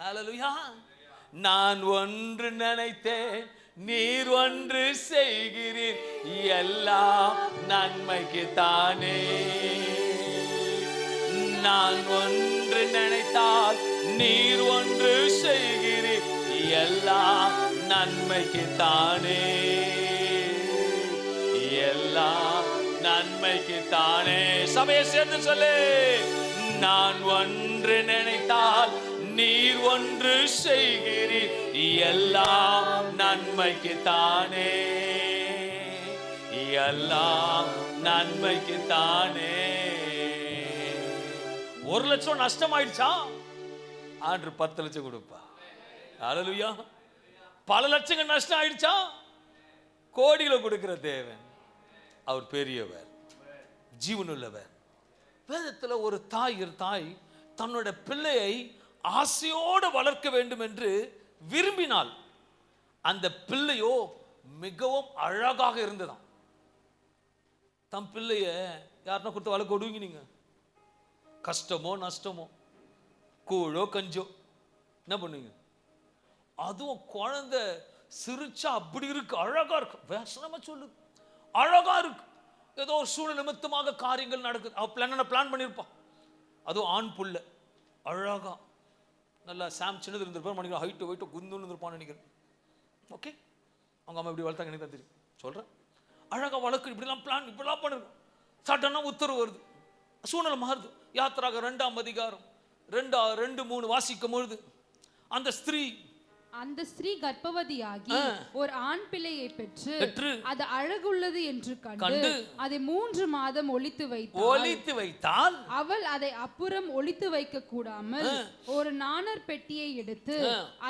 அல்லேலூயா. நான் ஒன்று நினைத்தேன், நீர் ஒன்று செய்கிறீர், எல்லாம் நன்மைக்கு தானே. நான் ஒன்று நினைத்தால் நீர் ஒன்று செய்கிறீர் எல்லாம் நன்மைக்கு தானே, எல்லாம் நன்மைக்கு தானே. சபையை சேர்ந்து சொல்லு, நான் ஒன்று நினைத்தால் நீர் ஒன்று செய்கிறீர் எல்லாம் நன்மைக்கு தானே, எல்லாம் நன்மைக்கு தானே. 1 லட்சம் நஷ்டம் ஆயிடுச்சா, ஆண்டவர் 10 லட்சம் கொடுப்பா. அல்லேலூயா. பல லட்சங்கள் நஷ்டம் ஆயிடுச்சா, கோடிகளை கொடுக்கிற தேவன். அவர் பெரியவர், ஜீவனுள்ளவர். வேதத்தில் ஒரு தாய் தன்னோட பிள்ளையை ஆசையோடு வளர்க்க வேண்டும் என்று விரும்பினாள். அந்த பிள்ளையோ மிகவும் அழகாக இருந்ததாம். தம் பிள்ளைய யாருன்னா கொடுத்து வளர்க்க விடுவீங்க நீங்க? கஷ்டமோ நஷ்டமோ, கூழோ கஞ்சோ, என்ன பண்ணுவீங்க? அதுவும் குழந்தை சிரிச்சா அப்படி இருக்கு, அழகா இருக்கு. வேசனமா சொல்லு, அழகா இருக்கு. ஏதோ ஒரு சூழ்நிலை நிமித்தமாக காரியங்கள் நடக்குது. அவ பிளான் பண்ணியிருப்பான். அதுவும் ஆண் புள்ள, அழகா நல்லா சாம் சின்னது இருந்திருப்பான், நினைக்கிறேன் ஹைட்டு வெயிட்டு குந்துன்னு இருந்திருப்பான்னு நினைக்கிறேன். ஓகே, அவங்க அம்மா இப்படி வளர்த்தாங்க, எனக்கு தான் தெரியும் சொல்கிறேன். அழகாக வளர்க்கு, இப்படிலாம் பண்ணுறோம். சடனாக உத்தரவு வருது, சூழ்நிலை மாறுது. யாத்திராக 2ஆம் அதிகாரம் 2:3 வாசிக்கும் பொழுது அந்த ஸ்திரீ கர்ப்பவதியாகி ஒரு ஆண் பிள்ளையை பெற்று அது அழகுள்ளது என்று கண்டு அதை 3 மாதம் ஒளித்து வைத்தாள். அவள் அதை அப்புறம் ஒளித்து வைக்க கூடாமல் ஒரு நாணர் பெட்டியை எடுத்து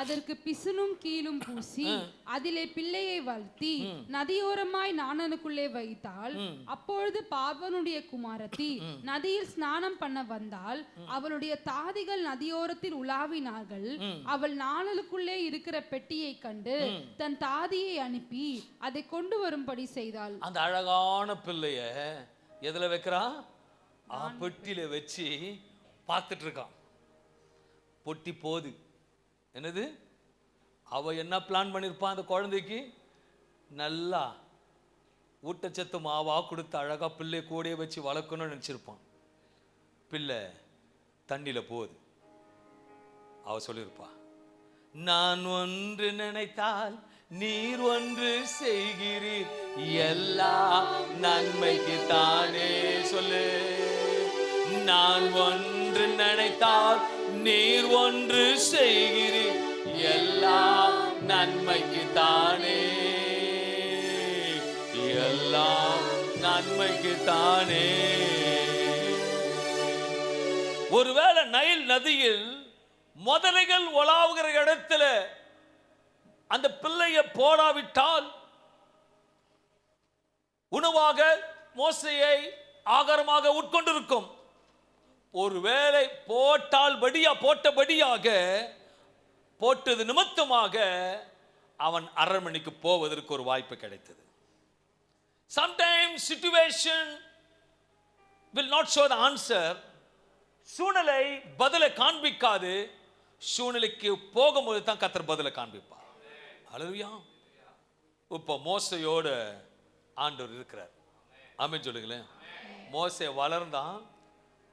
அதற்கு பிசுனும் கீழும் பூசி அதிலே பிள்ளையை வளர்த்தி நதியோரமாய் நாணனுக்குள்ளே வைத்தாள். அப்பொழுது பார்வனுடைய குமாரத்தி நதியில் ஸ்நானம் பண்ண வந்தால் அவளுடைய தாதிகள் நதியோரத்தில் உலாவினார்கள். அவள் நாணலுக்குள்ளே இருக்கிற பெட்டியை கண்டு தன் தாதியை அனுப்பி அதை கொண்டு வரும்படி செய்தாள். அந்த அழகான பிள்ளைய எதுல வைக்கிறா? பெட்டியில வச்சு பார்த்துட்டு இருக்கான். பொட்டி போது என்னது, அவ என்ன பிளான் பண்ணிருப்பான்? அந்த குழந்தைக்கு நல்லா ஊட்டச்சத்து மாவா கொடுத்து அழகா பிள்ளை கூடயே வச்சு வளர்க்கணும்னு நினைச்சிருப்பான். பிள்ளை தண்ணியில போகுது. அவ சொல்லியிருப்பா, நான் ஒன்று நினைத்தால் நீர் ஒன்று செய்கிறீர் எல்லாம் நன்மைக்கு தானே. சொல்லு, நான் ஒன்று நினைத்தால் நீர் ஒன்று செய்கிறீர் எல்லாம் நன்மைக்கு தானே, எல்லாம் நன்மைக்கு தானே. ஒருவேளை நைல் நதியில் முதலைகள் உலாவுகிற இடத்துல அந்த பிள்ளையை போடாவிட்டால் உணவாக மோசையை ஆகாரமாக உட்கொண்டிருக்கும். ஒருவேளை போட்டது நிமித்தமாக அவன் அரண்மனைக்கு போவதற்கு ஒரு வாய்ப்பு கிடைத்தது. Sometimes situation will not show the answer. சூழ்நிலை பதிலை காண்பிக்காது. சூழ்நிலைக்கு போகும்போது தான் கர்த்தர் பதிலை காண்பிப்பார். ஹல்லேலூயா. இப்போ மோசையோட ஆண்டவர் இருக்கிறார். ஆமென் சொல்லுங்களேன். மோசே வளர்ந்தான்,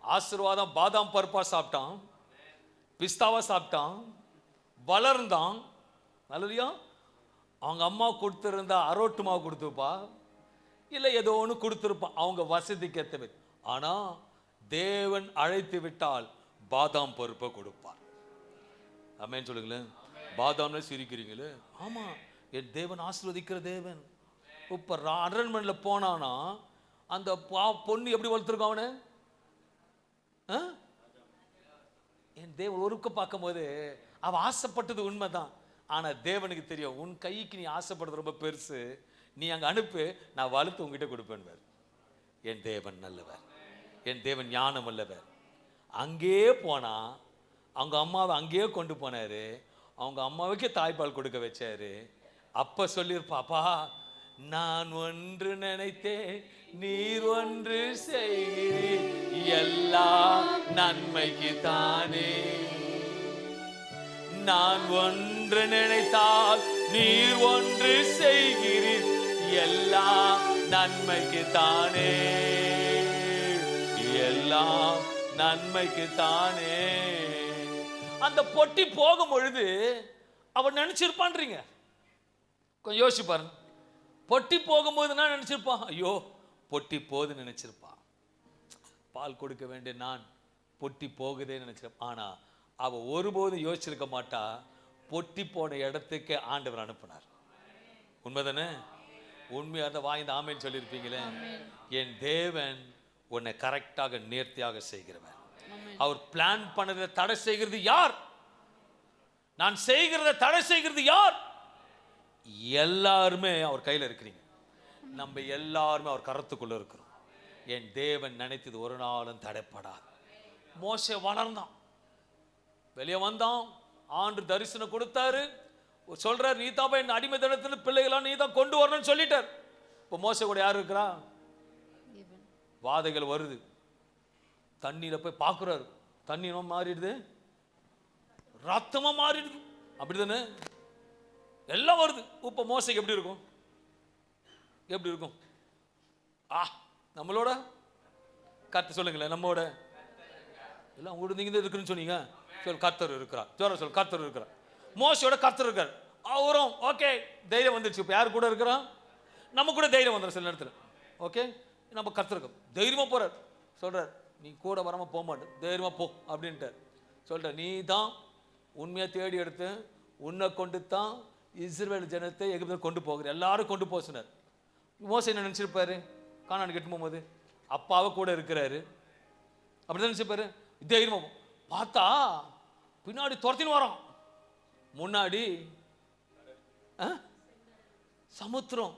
ஆசீர்வாதம் பாதாம் பருப்பா சாப்பிட்டான், பிஸ்தாவா சாப்பிட்டான், வளர்ந்தான். ஹல்லேலூயா. அவங்க அம்மா கொடுத்திருந்தா அரோட்டு மாவு கொடுத்துருப்பா, இல்லை ஏதோ ஒன்று கொடுத்துருப்பான் அவங்க வசதிக்கு ஏற்றவை. ஆனா தேவன் அழைத்து விட்டால் பாதாம் பருப்பை கொடுப்பார். ஆமென் சொல்லுங்களேன். பாதாம்ல சிரிக்கிறீங்களே, ஆமா, என் தேவன் ஆசீர்வதிக்கிற தேவன். இப்ப அரண்மனையில் போனானா அந்த பொண்ணு எப்படி வளர்த்துருக்கான் அவனை? என் தேவன் ஒருக்க பார்க்கும் போது அவன் ஆசைப்பட்டது உண்மைதான். ஆனா தேவனுக்கு தெரியும், உன் கைக்கு நீ ஆசைப்படுறது ரொம்ப பெருசு, நீ அங்க அனுப்பு, நான் வளர்த்து உங்ககிட்ட கொடுப்பேன். என் தேவன் நல்லவர், என் தேவன் ஞானம் உள்ளவர். அங்கே போனா அவங்க அம்மாவை அங்கேயே கொண்டு போனாரு, அவங்க அம்மாவுக்கே தாய்ப்பால் கொடுக்க வச்சாரு. அப்ப சொல்லியிருப்பாப்பா, நான் ஒன்று நினைத்தேன் நீர் ஒன்று செய்கிறீர் எல்லாம் நன்மைக்கு தானே. நான் ஒன்று நினைத்தால் நீர் ஒன்று செய்கிறீர் எல்லாம் நன்மைக்கு தானே, எல்லாம் நன்மைக்கு தானே. அந்த பொட்டி போகும் பொழுது அவன் நினைச்சிருப்பான்றீங்க? கொஞ்சம் யோசிச்சு பாருங்க. பொட்டி போகும்போது நான் நினைச்சிருப்பான், ஐயோ பொட்டி போகுதுன்னு நினைச்சிருப்பான். பால் கொடுக்க வேண்டிய நான் பொட்டி போகுதே நினைச்சிருப்பான். ஆனா அவ ஒருபோதும் யோசிச்சிருக்க மாட்டா, பொட்டி போன இடத்துக்கு ஆண்டவர் அனுப்பினார். உண்மைதானே? உண்மையா இருந்தா வாய்ந்த ஆமேன்னு சொல்லியிருப்பீங்களே. என் தேவன் உன்னை கரெக்டாக நேர்த்தியாக செய்கிறவன். அவர் பிளான் பண்ணதை தடை செய்கிறது யார்? நான் செய்கிறத தடை செய்கிறது யார்? எல்லாருமே அவர் கையில் இருக்கிறீங்க. நம்ம எல்லாருமே அவர் கரத்துக்குள்ள இருக்கிறோம். என் தேவன் நினைத்தது ஒரு நாளும் தடைப்படாது. மோசே வளர்ந்தான், வெளியே வந்தான், ஆண்டு தரிசனம் கொடுத்தாரு, சொல்றார் நீ தான் என் அடிமை தனத்தில் பிள்ளைகளாம் நீ தான் கொண்டு வரணும்னு சொல்லிட்டார். இப்போ மோசே கூட யார் இருக்கிறா? வாதைகள் வருது, தண்ணியில போய் பார்க்குறாரு, தண்ணி மாறிடுது, ரத்தமா மாறிடுது, அப்படிதானே? எல்லாம் வருது. இப்போ மோசைக்கு எப்படி இருக்கும்? எப்படி இருக்கும்? நம்மளோட கர்த்தர் சொல்லுங்களேன், நம்மோட எல்லாம் உங்க இங்க இருக்குன்னு சொன்னீங்க. சொல் கர்த்தர் இருக்கிறார். சொல் கர்த்தர் இருக்கிறார். மோசையோட கர்த்தர் இருக்கார். அவரும் ஓகே தைரியம் வந்துருச்சு. இப்போ யார் கூட இருக்கிறோம்? நம்ம கூட தைரியம் வந்துடும் சில நேரத்தில். ஓகே நம்ம கர்த்தர் இருக்கோம், தைரியமா போறார். சொல்றார் நீ கூட வராம போக மாட்டேன், தைரியமா போ அப்படின்ட்டார். சொல்ற நீ தான் உண்மையா தேடி எடுத்து உன்னை கொண்டு தான் இஸ்ரவேல் ஜனத்தை எகிப்தில் கொண்டு போகிற, எல்லாரும் கொண்டு போக சொன்னார். மோசே என்ன நினைச்சிருப்பாரு? கானானுக்கு எட்டு போகும்போது அப்பாவை கூட இருக்கிறாரு, அப்படிதான் நினைச்சிருப்பாரு. தைரியமா பார்த்தா பின்னாடி துரத்தின்னு வரோம், முன்னாடி சமுத்திரம்.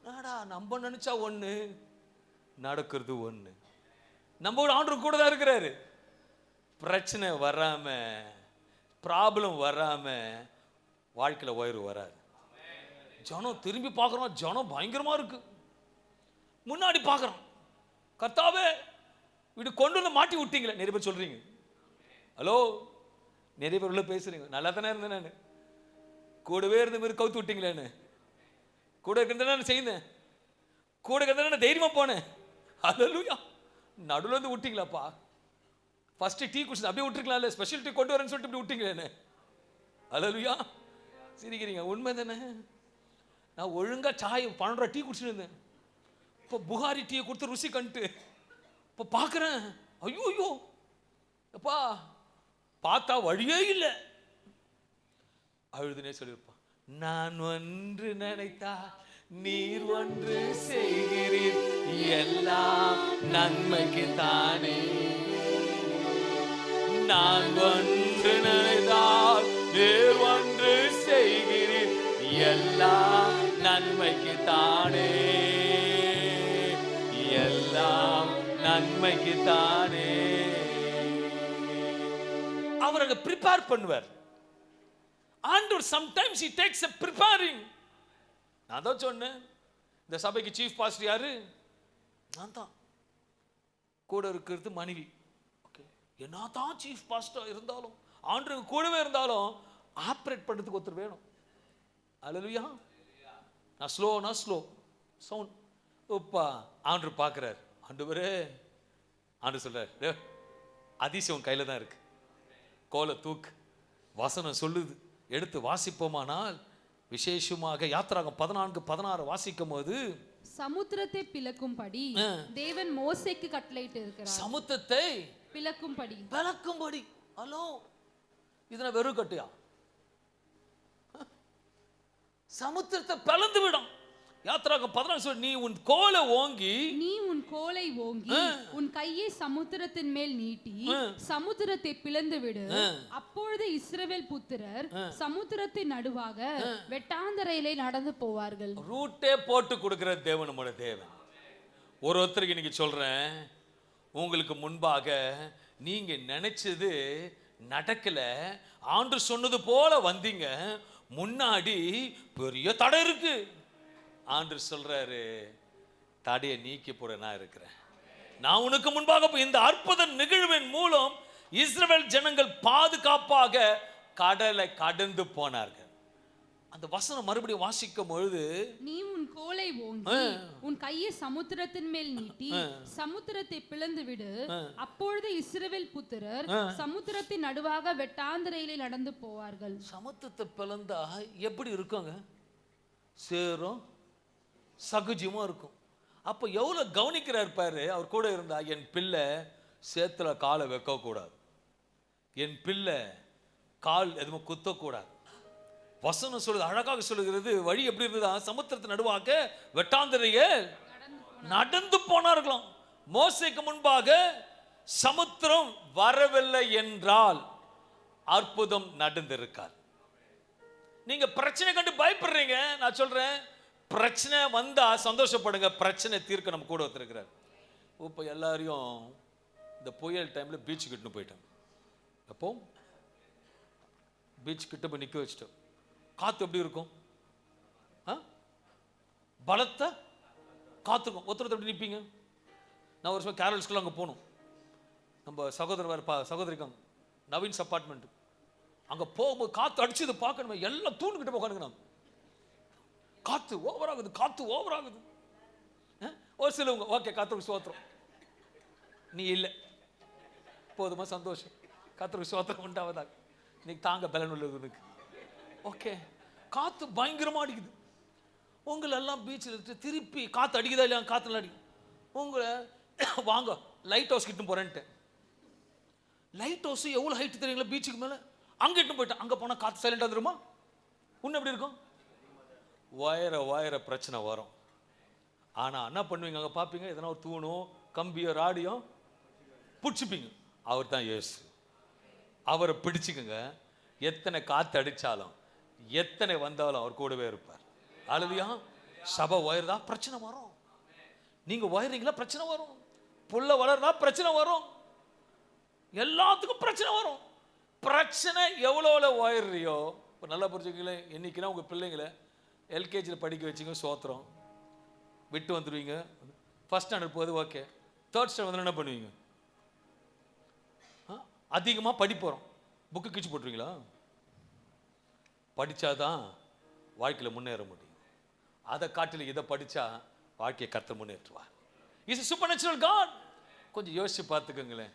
நாடா நம்ம நினைச்சா ஒண்ணு, நடக்கிறது ஒண்ணு. நம்ம ஆண்டவர் கூட தான் இருக்கிறாரு. பிரச்சனை வராம, ப்ராப்ளம் வராம வாழ்க்கையில உயர்வு வராது. ஜனம் திரும்பி பார்க்குறோம், ஜனம் பயங்கரமா இருக்கு. முன்னாடி பார்க்குறோம், கர்த்தாவே இப்படி கொண்டு வந்து மாட்டி விட்டீங்களே. நிறைய பேர் சொல்றீங்க, ஹலோ நிறைய பேர் உள்ள பேசுறீங்க, நல்லா தானே இருந்தேன் நான், கூடவே இருந்த மாதிரி கவுத்து விட்டீங்களேன்னு. கூட இருக்கிறது செய்யுந்தேன், கூட இருக்கிறது தைரியமா போனேன். அல்லேலூயா. நடுவில் வந்து விட்டீங்களாப்பா. ஃபர்ஸ்ட் டீ குடிச்சு அப்படியே விட்டுருக்கலாம், இல்லை ஸ்பெஷல் டீ கொண்டு வரேன்னு சொல்லிட்டு இப்படி விட்டீங்களேன்னு. அல்லேலூயா. சிரிக்கிறீங்க, உண்மை தானே? நான் ஒழுங்கா சாய் 12 ரூபா டீ குடிச்சுட்டு இருந்தேன். இப்போ புகாரி டீயை கொடுத்து ருசி கண்டு இப்போ பார்க்குறேன், ஐயோ ஐயோ அப்பா பார்த்தா வழியே இல்லை. அழுதுனே சொல்லியிருப்பான், நான் ஒன்று நினைத்தா நீர் ஒன்று செய்கிறீர், எல்லாம் நன்மைக்கு தானே. நான் ஒன்று நினைத்தால் நீர் ஒன்று செய்கிறீர், எல்லாம் நன்மைக்கு தானே, எல்லாம் நன்மைக்கு தானே. அவர் அங்க ப்ரிப்பேர் பண்ணுவார். ஆண்டவர் sometimes he takes a preparing. நான் தான் சொன்னேன், இந்த சபைக்கு சீஃப் பாஸ்டர் யாரு? நான் தான். கூட இருக்கிறது மனைவி. ஓகே, என்னதான் சீஃப் பாஸ்டர் இருந்தாலும், ஆண்டவர் கூடவே இருந்தாலும் ஆப்ரேட் பண்றதுக்கு ஒருத்தர் வேணும். அல்லேலூயா. நான் ஸ்லோனா ஸ்லோ சவுண்ட் உப்பா ஆண்டவர் பார்க்குறார். ஆண்டவரே, ஆண்டவர் சொல்றார், அதிசயம் கையில தான் இருக்கு, கோலை தூக்கு. வசனம் சொல்லுது, எடுத்து வாசிப்போமானால் விசேஷமாக யாத்திராகம் 14:16 வாசிக்கும் போது, சமுத்திரத்தை பிளக்கும்படி தேவன் மோசேக்கு கட்டளையிட்டு இருக்கிறார். சமுத்திரத்தை பிளக்கும்படி. ஹலோ, இதுனா வெறும் கட்டியா? சமுத்திரத்தை பிளந்து விடும். யாத்திராகம் 14 சொல்லி, நீ உன் கோலை ஓங்கி உன் கையை சமுத்திரத்தின் மேல் நீட்டி சமுத்திரத்தை பிளந்து விடு. அப்பொழுது இஸ்ரவேல் புத்திரர் சமுத்திரத்தின் நடுவாக வெட்டாந்தரையிலே நடந்து போவார்கள். ரூட்டே போட்டு கொடுக்கிற தேவன் நம்முடைய தேவன். ஒருத்தருக்கு இன்னைக்கு சொல்றேன், உங்களுக்கு முன்பாக நீங்க நினைச்சது நடக்கல, ஆண்டு சொன்னது போல வந்தீங்க, முன்னாடி பெரிய தடை இருக்கு. ஆண்டு சொல்றாரு, தடையை நீக்கி போட நான் இருக்கிறேன். நான் உனக்கு முன்பாக இந்த அற்புத நிகழ்வின் மூலம் இஸ்ரவேல் ஜனங்கள் பாதுகாப்பாக கடலை கடந்து போனார்கள். அந்த வசனம் மறுபடியும் வாசிக்கும் பொழுது, நீ உன் கோலை ஓங்கி உன் கையை சமுத்திரத்தின் மேல் நீட்டி சமுத்திரத்தை பிளந்து விடு, அப்பொழுது இஸ்ரவேல் புத்திரர் சமுத்திரத்தின் நடுவாக வெட்டாந்தரையிலே நடந்து போவார்கள். சமுத்திரத்தை பிளந்தா எப்படி இருக்குங்க? சேரும் சகுஜமா இருக்கும். அப்ப எவ்வளவு கவனிக்கிறார் பாரு. அவர் கூட இருந்தா, என் பிள்ளை சேத்துல காலை வைக்க கூடாது, என் பிள்ளை கால் எதுவும் குத்தக்கூடாது. வசனம் சொல்லுது, அழகாக சொல்லுகிறது. வழி எப்படி இருந்ததா? சமுத்திரத்தை நடுவாக வெட்டாந்தரையே நடந்து போனார்களாம். மோசேக்கு முன்பாக சமுத்திரம் வரவில்லை என்றால் அற்புதம் நடந்திருக்கார். நீங்க பிரச்சனை கண்டு பயப்படுறீங்க. நான் சொல்றேன், பிரச்சனை வந்தா சந்தோஷப்படுங்க. பிரச்சனை தீர்க்க நம்ம கூட வந்திருக்கிறார். இப்போ எல்லாரையும் இந்த புயல் டைம்ல பீச் கிட்ட போயிட்டோம். அப்போ பீச் கிட்ட போய் நிக்க வச்சிட்டோம். காத்து எப்படி இருக்கும்? பலத்த காத்துக்கும். ஒருத்தர் எப்படி நிற்பீங்க? நான் ஒரு வருஷம் கேரள் ஸ்கூல் அங்கே போகணும். நம்ம சகோதரிக்காங்க நவீன்ஸ் அப்பார்ட்மெண்ட். அங்கே போகும்போது காற்று அடிச்சது பார்க்கணுமே, எல்லாம் தூண்டுகிட்ட உட்காந்துக்கிறாங்க. காற்று ஓவர் ஆகுது, காற்று ஓவர் ஆகுது. ஒரு சிலவங்க ஓகே காத்துக்கு சோத்திரம், நீ இல்லை போதுமா சந்தோஷம், காத்துக்கு சோத்திரம் உண்டாவதாக, இன்னைக்கு தாங்க பலன் உள்ளது. ஓகே, காற்று பயங்கரமாக அடிக்குது. உங்களை எல்லாம் பீச்சில் திருப்பி காற்று அடிக்குதா இல்லையா? காற்றுல அடிக்கும். உங்களை வாங்க லைட் ஹவுஸ் கிட்ட போறேன்ட்டு. லைட் ஹவுஸ் எவ்வளோ ஹைட் தெரியுங்களா? பீச்சுக்கு மேலே. அங்கே இட்டு போயிட்டேன். அங்கே போனால் காற்று சைலண்டாக வந்துருமா? இன்னும் எப்படி இருக்கும்? வயர பிரச்சனை வரும். ஆனால் என்ன பண்ணுவீங்க? அங்கே பார்ப்பீங்க, எதனா ஒரு தூணும் கம்பியோ ராடியோ பிடிச்சிப்பீங்க. அவர் தான் இயேசு. அவரை பிடிச்சிக்கங்க. எத்தனை காற்று அடித்தாலும் எத்தனை வந்தாலும் அவர் கூடவே இருப்பார். அல்லேலூயா. சபை உயர்தா பிரச்சனை வரும். நீங்க உயர்றீங்களா பிரச்சனை வரும். புள்ள வளர்றா பிரச்சனை வரும். எல்லாத்துக்கும் பிரச்சனை வரும். பிரச்சனை எவ்வளோ உயர்றியோ, இப்போ நல்லா புரிஞ்சுக்கல. இன்னைக்குன்னா உங்க பிள்ளைங்களை எல்கேஜியில் படிக்க வச்சிங்க, சோத்திரம் விட்டு வந்துடுவீங்க. ஃபர்ஸ்ட் ஸ்டாண்டர்ட் போகுது, ஓகே. தேர்ட் ஸ்டாண்டர்ட் வந்து என்ன பண்ணுவீங்க? அதிகமாக படிப்போகிறோம். புக்கு கிழிச்சு போட்டுருவீங்களா? படித்தாதான் வாழ்க்கையில் முன்னேற முடியும். அதை காட்டில் இதை படித்தா வாழ்க்கையை கர்த்தர் முன்னேற்றுவார். Is supernatural God. கொஞ்சம் யோசிச்சு பார்த்துக்கோங்களேன்.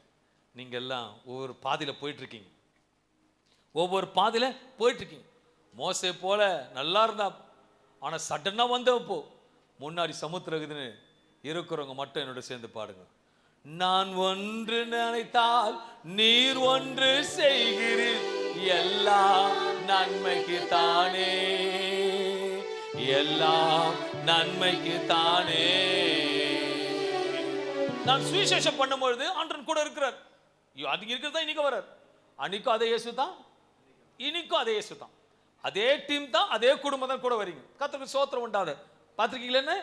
நீங்கள் எல்லாம் ஒவ்வொரு பாதையில் போயிட்டுருக்கீங்க, ஒவ்வொரு பாதையில் போயிட்டுருக்கீங்க. மோசே போல நல்லா இருந்தா, ஆனால் சடனாக வந்தப்போ முன்னாடி சமுத்திரம் இருக்குதுன்னு இருக்கிறவங்க மட்டும் என்னோட சேர்ந்து பாடுங்க. நான் ஒன்று நினைத்தால் நீர் ஒன்று செய்கிறீர், எல்லாம் நன்மைக்கு தானே, எல்லாம் நன்மைக்கு தானே. நான் சுவிசேஷம் பண்ணும்பொழுது ஆண்டவன் கூட இருக்கிறார். அது இருக்கிறதா இன்னைக்கு வர்றார். அன்னைக்கும் அதே இயேசு தான், இன்னைக்கும் அதே இயேசு தான், அதே டீம் தான், அதே குடும்பம் தான் கூட வரீங்க. கர்த்தருக்கு சோத்திரம் உண்டாத பார்த்துருக்கீங்களே?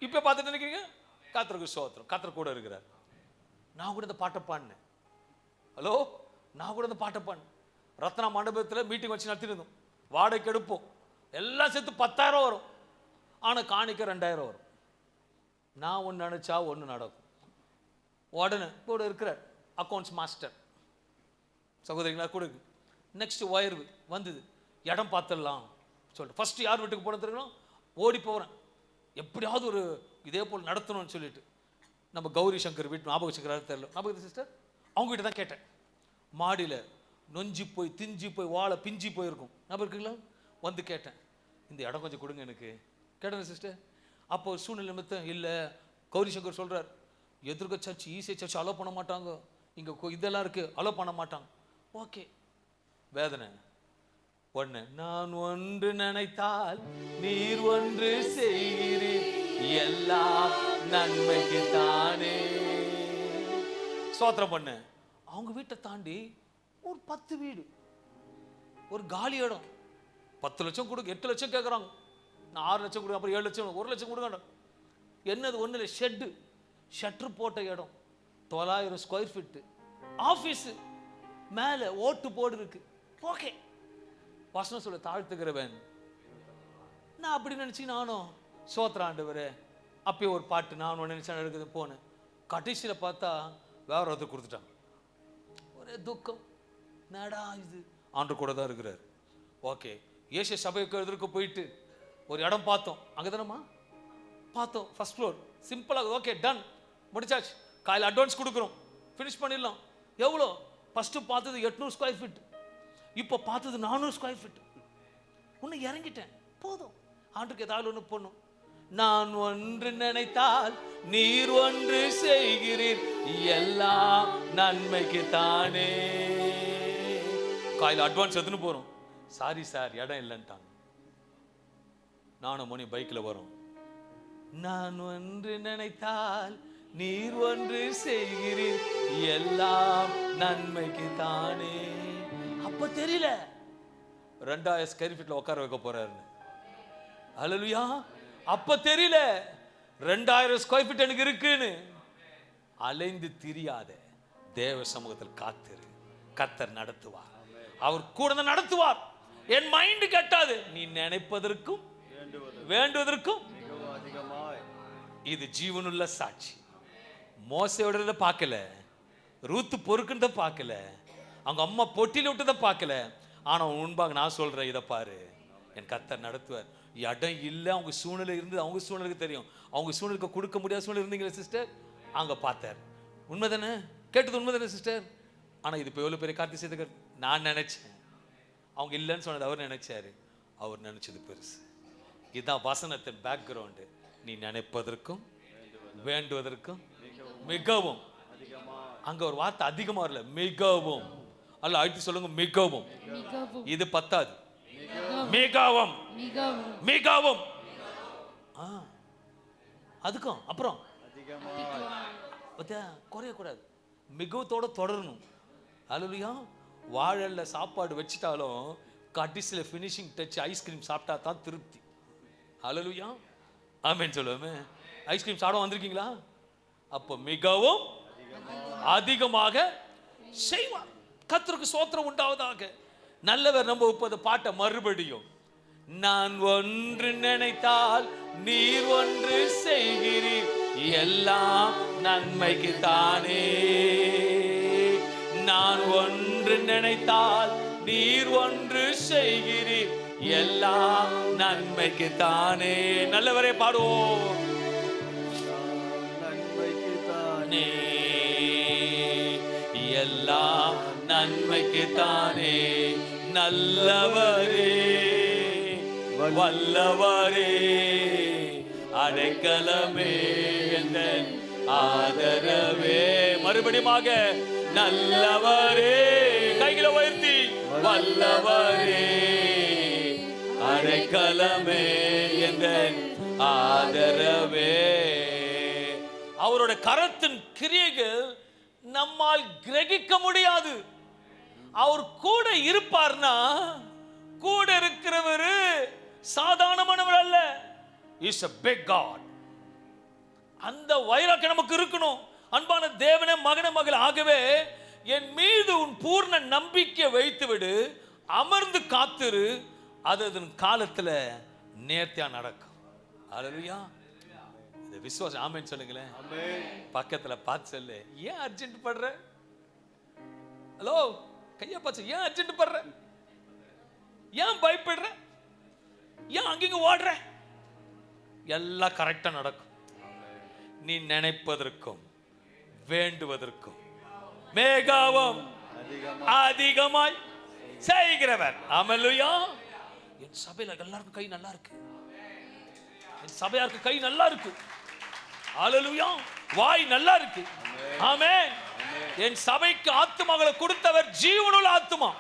இப்போ பார்த்துட்டு நினைக்கிறீங்க. கர்த்தருக்கு சோத்திரம், கர்த்தர் கூட இருக்கிறார். நான் கூட இந்த பாட்டை பாடினேன். ஹலோ, நான் கூட இந்த பாட்டை பாடினேன். ரத்னா மண்டபத்தில் மீட்டிங் வச்சு நடத்திருந்தோம். வாடகைக்கு எடுப்போம். எல்லாம் சேர்த்து 10,000 வரும். ஆனால் காணிக்க 2,000 வரும். நான் ஒன்று நினச்சா ஒன்று நடக்கும். உடனே கூட இருக்கிறார் அக்கௌண்ட்ஸ் மாஸ்டர் சகோதரிங்களா கூட இருக்கு. நெக்ஸ்ட் ஒயர்வு வந்தது, இடம் பார்த்துடலாம் சொல்லிட்டு ஃபர்ஸ்ட் யார் வீட்டுக்கு போன தெரியும்? ஓடி போகிறேன், எப்படியாவது ஒரு இதே போல் நடத்தணும்னு சொல்லிட்டு. நம்ம கௌரி சங்கர் வீட்டு ஞாபகம் சங்கராக தெரியல, ஞாபகம் சிஸ்டர், அவங்க கிட்ட தான் கேட்டேன். மாடியில் நொஞ்சி போய் திஞ்சி போய் வாழை பிஞ்சி போயிருக்கும், ஞாபகம் இருக்குங்களா? வந்து கேட்டேன், இந்த இடம் கொஞ்சம் கொடுங்க எனக்கு. கேட்டேன் சிஸ்டர். அப்போ சூழ்நிலை நிமித்தம் இல்லை, கௌரி சங்கர் சொல்கிறார், எதிர்க்க சர்ச் ஈஸியாக சர்ச் அலோ பண்ண மாட்டாங்க, இங்கே இதெல்லாம் இருக்குது அலோ பண்ண மாட்டாங்க. ஓகே, வேதனை ஒன்று. நான் ஒன்று நினைத்தால் நீர் ஒன்று செய்கிறீர், எல்லாம் நன்மைக்கு தானே. சோத்திரம் பண்ண. அவங்க வீட்டை தாண்டி ஒரு 10 வீடு, ஒரு காலி இடம். 10 லட்சம் கொடுக்க 8 லட்சம் கேட்குறாங்க. நான் 6 லட்சம் கொடுக்க, அப்புறம் 7 லட்சம் 1 லட்சம் கொடுங்க. என்னது ஒன்றும் இல்லை, ஷெட்டு, ஷட்டர் போட்ட இடம், 900 ஸ்கொயர் ஃபீட்டு, ஆஃபீஸு, மேலே ஓட்டு போர்டு இருக்கு. ஓகே, வசனம் சொல்ல தாழ்த்துக்கிறவன். நான் அப்படி நினச்சி நானும் சோத்திர ஆண்டவரே, அப்பயே ஒரு பாட்டு நான் ஒன்று நினச்சா எடுக்குது போனேன். கடைசியில் பார்த்தா வேற ஒருத்தர் கொடுத்துட்டாங்க. ஒரே துக்கம், நடா இது ஆண்டு கூட தான் இருக்கிறார். ஓகே, ஏசு சபைக்கு எதிர்க்க போயிட்டு ஒரு இடம் பார்த்தோம். அங்கே தானம்மா பார்த்தோம் ஃபர்ஸ்ட் ஃப்ளோர் சிம்பிளாக ஓகே டன் முடிச்சாச்சு. காலையில் அட்வான்ஸ் கொடுக்குறோம், ஃபினிஷ் பண்ணிடலாம். எவ்வளோ? ஃபஸ்ட்டு பார்த்தது 800 ஸ்கொயர் ஃபீட், இப்போ பார்த்தது 400 ஸ்கொயர் ஃபீட். இன்னும் இறங்கிட்டேன், போதும் ஆண்டுக்கு ஏதாவது ஒன்று போடணும். நான் ஒன்று நினைத்தால் நீர் ஒன்று செய்கிறீர், எல்லாம் நன்மைக்கு தானே. காலையில் அட்வான்ஸ் எடுத்துன்னு போகிறோம், சாரி சார் இடம் இல்லைன்ட்டாங்க. நானும் மணி பைக்கில் வரும், நான் ஒன்று நினைத்தால் நீர் ஒன்று செய்கிறீர், எல்லாம் நன்மைக்கு தானே. அப்ப தெரியல 2000 ஸ்கொயர் ஃபீட்ல உட்கார வைக்க போறாருன்னு. ஹல்லேலூயா. அப்ப தெரியல 2000 ஸ்கொயர் ஃபீட் எனக்கு இருக்குன்னு. அலைந்து திரியாத, தேவ சமூகத்தில் காத்திரு, கர்த்தர் நடத்துவார். அவர் கூட நடத்துவார். என் மைண்ட் கட்டாது, நீ நினைப்பதற்கும் வேண்டுவதற்கும் இது ஜீவனுள்ள சாட்சி. மோசையோட பார்க்கல, ரூத்து பொறுக்குன்றத பார்க்கல, அவங்க அம்மா பொட்டியில் விட்டதை பார்க்கல. ஆனா முன்பாக நான் சொல்றேன், இதை பாரு, என் கர்த்தர் நடத்துவார். இடம் இல்லை, அவங்க சூழ்நிலை இருந்து அவங்க சூழ்நிலைக்கு தெரியும். அவங்க சூழ்நிலைக்கு கொடுக்க முடியாத சூழ்நிலை இருந்தீங்களா சிஸ்டர், அங்க பார்த்தார். உண்மைதானே? கேட்டது உண்மைதானே சிஸ்டர்? ஆனா இது இப்போ எவ்வளவு பெரிய கார்த்தி சேதகர். நான் நினைச்சேன், அவங்க இல்லைன்னு சொன்னது அவர் நினைச்சாரு, அவர் நினைச்சது பெருசு. இதுதான் வசனத்தின் பேக்ரவுண்டு. நீ நினைப்பதற்கும் வேண்டுவதற்கும் மிகவும். அங்க ஒரு வார்த்தை அதிகமா இல்ல, மிகவும். அல்ல அழுத்தி சொல்லுங்க, மிகவும். இது பத்தாது, மிகவும் மிகவும். அதுக்கும் அப்புறம் குறைய கூடாது, மிகவத்தோட தொடரணும். அல்லேலூயா. வாழல்ல சாப்பாடு வச்சிட்டாலும் கடைசியில ஃபினிஷிங் டச் ஐஸ்கிரீம் சாப்பிட்டா தான் திருப்தி. அல்லேலூயா. ஆமென் சொல்லுவோமே. ஐஸ்கிரீம் சாப்பிட வந்திருக்கீங்களா? அப்போ மிகவும் அதிகமாக செய்வார். கர்த்தருக்கு ஸ்தோத்திரம் உண்டாவதாக. நல்லவர் நம்ம இப்போது பாட்ட மறுபடியும், நான் ஒன்று நினைத்தால் நீர் ஒன்று செய்கிறீர், எல்லாம் நன்மைக்கு தானே. நான் ஒன்று நினைத்தால் நீர் ஒன்று செய்கிறீர், எல்லாம் நன்மைக்கு தானே. நல்லவரே பாடுவோம். நன்மைக்கு தானே, எல்லாம் நன்மைக்கு தானே. நல்லவரே வல்லவரே அடைக்கலமே எங்கள் ஆதரவே. மறுபடியுமாக நல்லவரே, கைகளை உயர்த்தி, வல்லவரே அடைக்கலமே எங்கள் ஆதரவே. அவரோட கரத்தின் கிரியைகள் நம்மால் கிரகிக்க முடியாது. அவர் கூட இருப்பார்னா, கூட இருக்கிறவர் சாதாரணமானவர் அல்ல. Is a big God. அந்த வைராக்கியம் நமக்கு இருக்கணும். அன்பான தேவனே, மகனே, மகள், ஆகவே என் மீது உன் பூர்ண நம்பிக்கை வைத்து விடு, அமர்ந்து காத்திரு, அது அதன் காலத்துல நேர்த்தியா நடக்கும். அல்லேலூயா. இந்த விசுவாசம் ஆமென் சொல்லுங்களேன். பக்கத்துல பார்த்து சொல்லு, ஏன் அர்ஜென்ட் படுற? ஹலோ, கையா பார்த்து, ஏன் அர்ஜென்ட் படுற? ஏன் பயப்படுற? ஏன் அங்கிங்க ஓடுற? எல்லாம் கரெக்டா நடக்கும். நீ நினைப்பதற்கும் வேண்டுவதற்கும் மிகவும் அதிகமாய் செய்கிறவர். அல்லேலூயா. என் சபையில எல்லாருக்கும் கை நல்லா இருக்கு, என் சபையாருக்கு கை நல்லா இருக்கு. அல்லேலூயா. வாய் நல்லா இருக்கு. ஆமென். என் சபைக்கு ஆத்துமாக்களை கொடுத்தவர் ஜீவனுள்ள ஆத்துமா.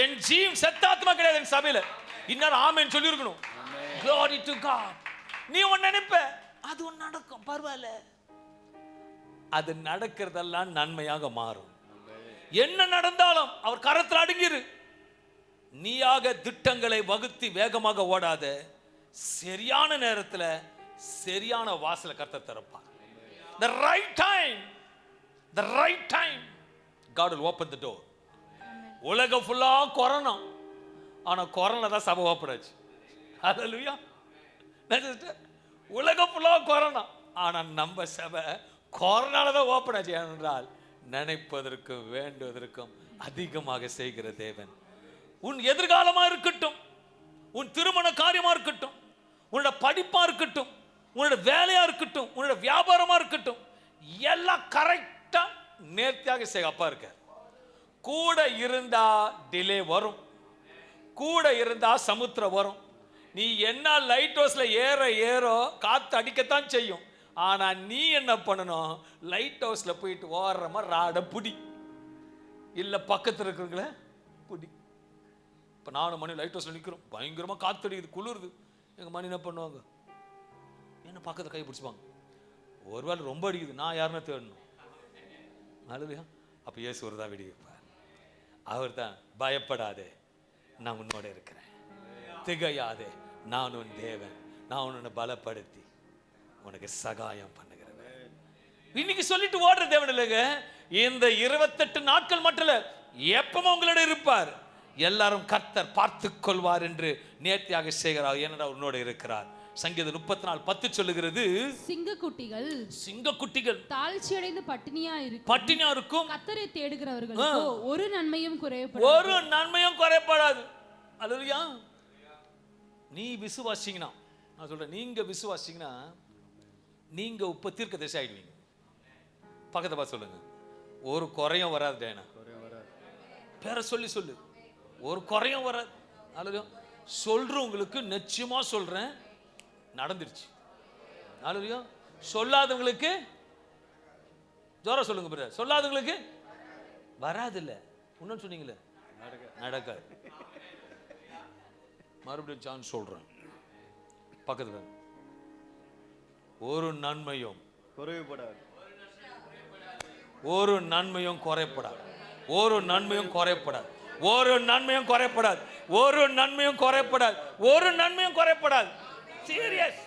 என் ஜீவன் செத்த ஆத்துமா கிடையாது என் சபையில. இன்னும் ஆமென் சொல்லி இருக்கணும். Glory to God. நீ ஒன்னு நினைப்ப, அது ஒன்னு நடக்கும், பரவாயில்ல. அது நடக்கிறதெல்லாம் நன்மையாக மாறும். என்ன நடந்தாலும் அவர் கரத்தில் அடங்கிரு. நீயாக திட்டங்களை வகுத்து வேகமாக ஓடாத, சரியான நேரத்தில் சரியான வாசலை கர்த்தர் திறப்பார். The right time, the right time God will open the door. உலகம் ஃபுல்லா கொரோனா, ஆனா கொரோனா தான் சபை ஓப்பன் ஆச்சு. ஹல்லேலூயா. உலகம் ஃபுல்லா கொரோனா, ஆனா நம்ம சபை கொரோனால தான் ஓப்பன் ஆச்சு. என்றால் நினைப்பதற்கும் வேண்டுவதற்கும் அதிகமாக செய்கிற தேவன். உன் எதிர்காலமா இருக்கட்டும், உன் திருமண காரியமா இருக்கட்டும், உன்னோட படிப்பா இருக்கட்டும், உன்னோட வேலையா இருக்கட்டும், உன்னோட வியாபாரமா இருக்கட்டும், எல்லாம் கரெக்டா நேர்த்தியாக செய்ய அப்பா இருக்க. கூட இருந்தா டிலே வரும், கூட இருந்தா சமுத்திரம் வரும். நீ என்ன லைட் ஹவுஸ்ல ஏறோ காத்து அடிக்கத்தான் செய்யும். ஆனா நீ என்ன பண்ணணும், லைட் ஹவுஸ்ல போயிட்டு ஓடுறமா ராட புடி, இல்ல பக்கத்துல இருக்கிறவங்கள புடி. இப்ப 4 மணி லைட் ஹவுஸ்ல நிக்கிறோம், பயங்கரமா காத்து அடிக்குது, குளிருது. எங்க மணி என்ன பண்ணுவாங்க, என்ன பக்கத்துல கை பிடிச்சுப்பாங்க. ஒருவேளை ரொம்ப அடிக்குது, நான் யாருன்னு தேடணும். அல்லையா? அப்ப இயேசு ஒரு தான் வெடி வைப்பார். அவர் தான், பயப்படாதே நான் உன்னோட இருக்கிறேன், திகையாதே நான் உன் தேவன், நான் உன்னை பலப்படுத்தி உனக்கு சகாயம் பண்ணுகிறேன். இன்னைக்கு சொல்லிட்டு ஓடுற தேவன் இல்லைங்க, இந்த 28 நாட்கள் மட்டும் இல்ல, எப்பவும் உங்களோட இருப்பார். எல்லாரும் கர்த்தர் பார்த்து கொள்வார் என்று நேர்த்தியாக செய்கிறார். ஏனென்றால் உன்னோட இருக்கிறார். சங்கீதம் 34:10 சொல்லுகிறது, சிங்கக்குட்டிகள் தாழ்ச்சி அடைந்து பட்டினியா இருக்கும், கர்த்தரை தேடுகிறவர்களுக்கு ஒரு நன்மையும் குறைபடாது. அல்லேலூயா. நீ விசுவாசிங்கன்னா, நான் சொல்றேன், நீங்க விசுவாசிங்கன்னா நீங்க இப்ப தீர்க்கதரிசி ஆயிடுவீங்க. பக்கத்தை பார்த்து சொல்லுங்க, ஒரு குறையும் வராது. டேனா பேர சொல்லு, ஒரு குறையும் வராது. அல்லேலூயா. சொல்றவங்களுக்கு நிச்சயமா சொல்றேன், நடந்துருச்சு. அல்லேலூயா. சொல்லாதவங்களுக்கு ஜோரா சொல்லுங்க பிரதர், சொல்லாதவங்களுக்கு வராது. இல்ல இன்னும் சொன்னீங்களே, நடக்காது. மறுபடியும் சான்ஸ் சொல்றேன், பக்கத்துல ஒரு நன்மையும் குறைபடாது, ஒரு நன்மையும் குறைபடாது, ஒரு நன்மையும் குறைபடாது, ஒரு நன்மையும் குறைபடாது, ஒரு நன்மையும் குறைபடாது, ஒரு நன்மையும் குறைபடாது. சீரியஸ்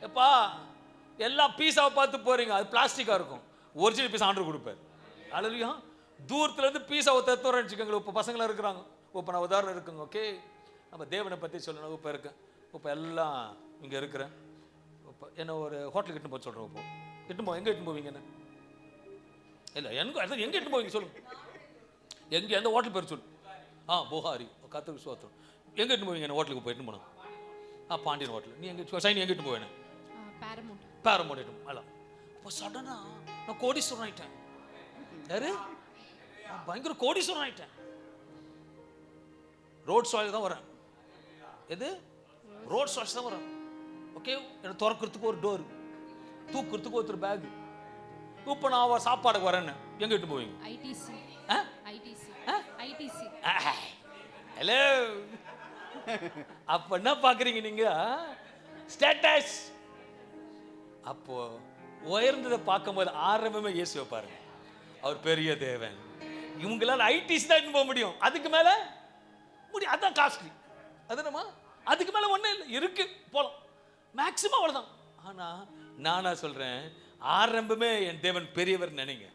எப்பா, எல்லா பீஸாவை பார்த்து போறீங்க, அது பிளாஸ்டிக்கா இருக்கும். ஒரிஜினல் பீஸ் ஆர்டர் கொடுப்பார். அல்லேலூயா. தூரத்துல இருந்து பீஸாவை தத்துவம் வச்சுக்கோங்க. இப்போ பசங்களாம் இருக்கிறாங்க, இப்போ நான் உதாரணம் இருக்குங்க. ஓகே, நம்ம தேவனை பற்றி சொல்லணும். இப்போ இருக்கேன், இப்போ எல்லாம் இங்கே இருக்கிறேன். இப்போ என்ன ஒரு ஹோட்டலுக்கு இட்டுன்னு போக சொல்கிறேன். இப்போ இட்டுன்னு போ, எங்கே இட்டுன்னு போவீங்க? என்ன இல்லை, எனக்கு எங்கே இட்டுன்னு போவீங்க சொல்லுங்க. எங்கே, எந்த ஹோட்டல் பேர் சொல்லு. புகாரி, கத்து விசுவாசம். எங்கே இட்டுன்னு போவீங்க? என்ன ஹோட்டலுக்கு போய் இட்டுன்னு போனோம். பாண்டியன் ஹோட்டல். நீ எங்கே சைனி எங்கே இட்டுன்னு போவேன்? பேரமௌண்ட் இட்டும். அல்ல, இப்போ சடனா நான் கோடீஸ்வரன் ஆயிட்டேன். யாரு? பயங்கர கோடீஸ்வரன் ஆயிட்டேன். ரோட் சாயில் தான் வரேன். எது? ரோட் சாய்ஸ் தான் வரேன். ஓகே, என்ன திறக்கிறதுக்கு ஒரு டோர், தூக்குறதுக்கு ஒருத்தர் பேக். இப்போ நான் சாப்பாடுக்கு வரேன்னு எங்க இட்டு போவீங்க? ஹலோ, அப்ப என்ன பாக்குறீங்க நீங்க? ஸ்டேட்டஸ். அப்போ உயர்ந்ததை பார்க்கும்போது ஆரம்பமே இயேசுவை பாருங்க. அவர் பெரிய தேவன். இவங்களால ஐடிசி தான் இட்டு போக முடியும், அதுக்கு மேல முடியும். அதான் காஸ்ட்லி. அது நம்ம அதுக்கு மேல ஒண்ணும் இல்லை, இருக்கு போலாம், மேக்சிமம் அவ்வளவுதான். ஆனா நானா சொல்றேன், ஆரம்பமே என் தேவன் பெரியவர் நினைங்க,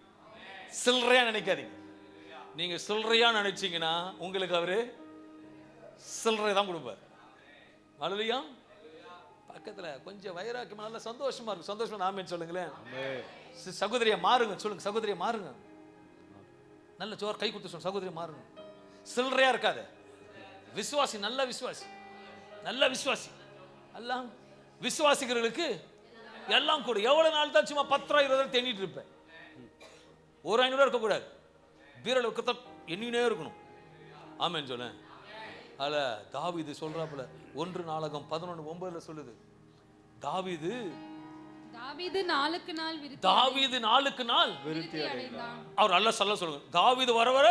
சில்லறையா நினைக்காதீங்க. நீங்க சில்லறையா நினைச்சீங்கன்னா உங்களுக்கு அவரு சில்லறை தான் கொடுப்பார். அல்லேலூயா. பக்கத்துல கொஞ்சம் வைராக்கியமா நல்ல சந்தோஷமா இருக்கு. சந்தோஷமா நாமே சொல்லுங்களேன். சகோதரியா மாறுங்க, சொல்லுங்க சகோதரியா மாறுங்க. நல்ல சோர் கை கொடுத்து சொல்லுங்க, சகோதரியா மாறுங்க. சில்லறையா இருக்காது. விசுவாசி, நல்ல விசுவாசி, நல்ல விசுவாசி. எல்லாம் விசுவாசிகளுக்கு எல்லாம் கூட. எவ்வளவு நாள் தான் சும்மா 10 ரூபா 20 ரூபா தேடிட்டு இருப்பேன். ஒரு 500 ரூபா இருக்கக்கூடாது, பீரல் எண்ணினே இருக்கணும். ஆமேன்னு சொல்ல. அதுல தாவீது சொல்றாப்புல, 1 நாளாகமம் 11:9 சொல்லுது, தாவீது நாளுக்கு நாள் விருத்தி அடைந்தான். அவர் அல்ல சொல்ல சொல்லுங்க, தாவீது வர வர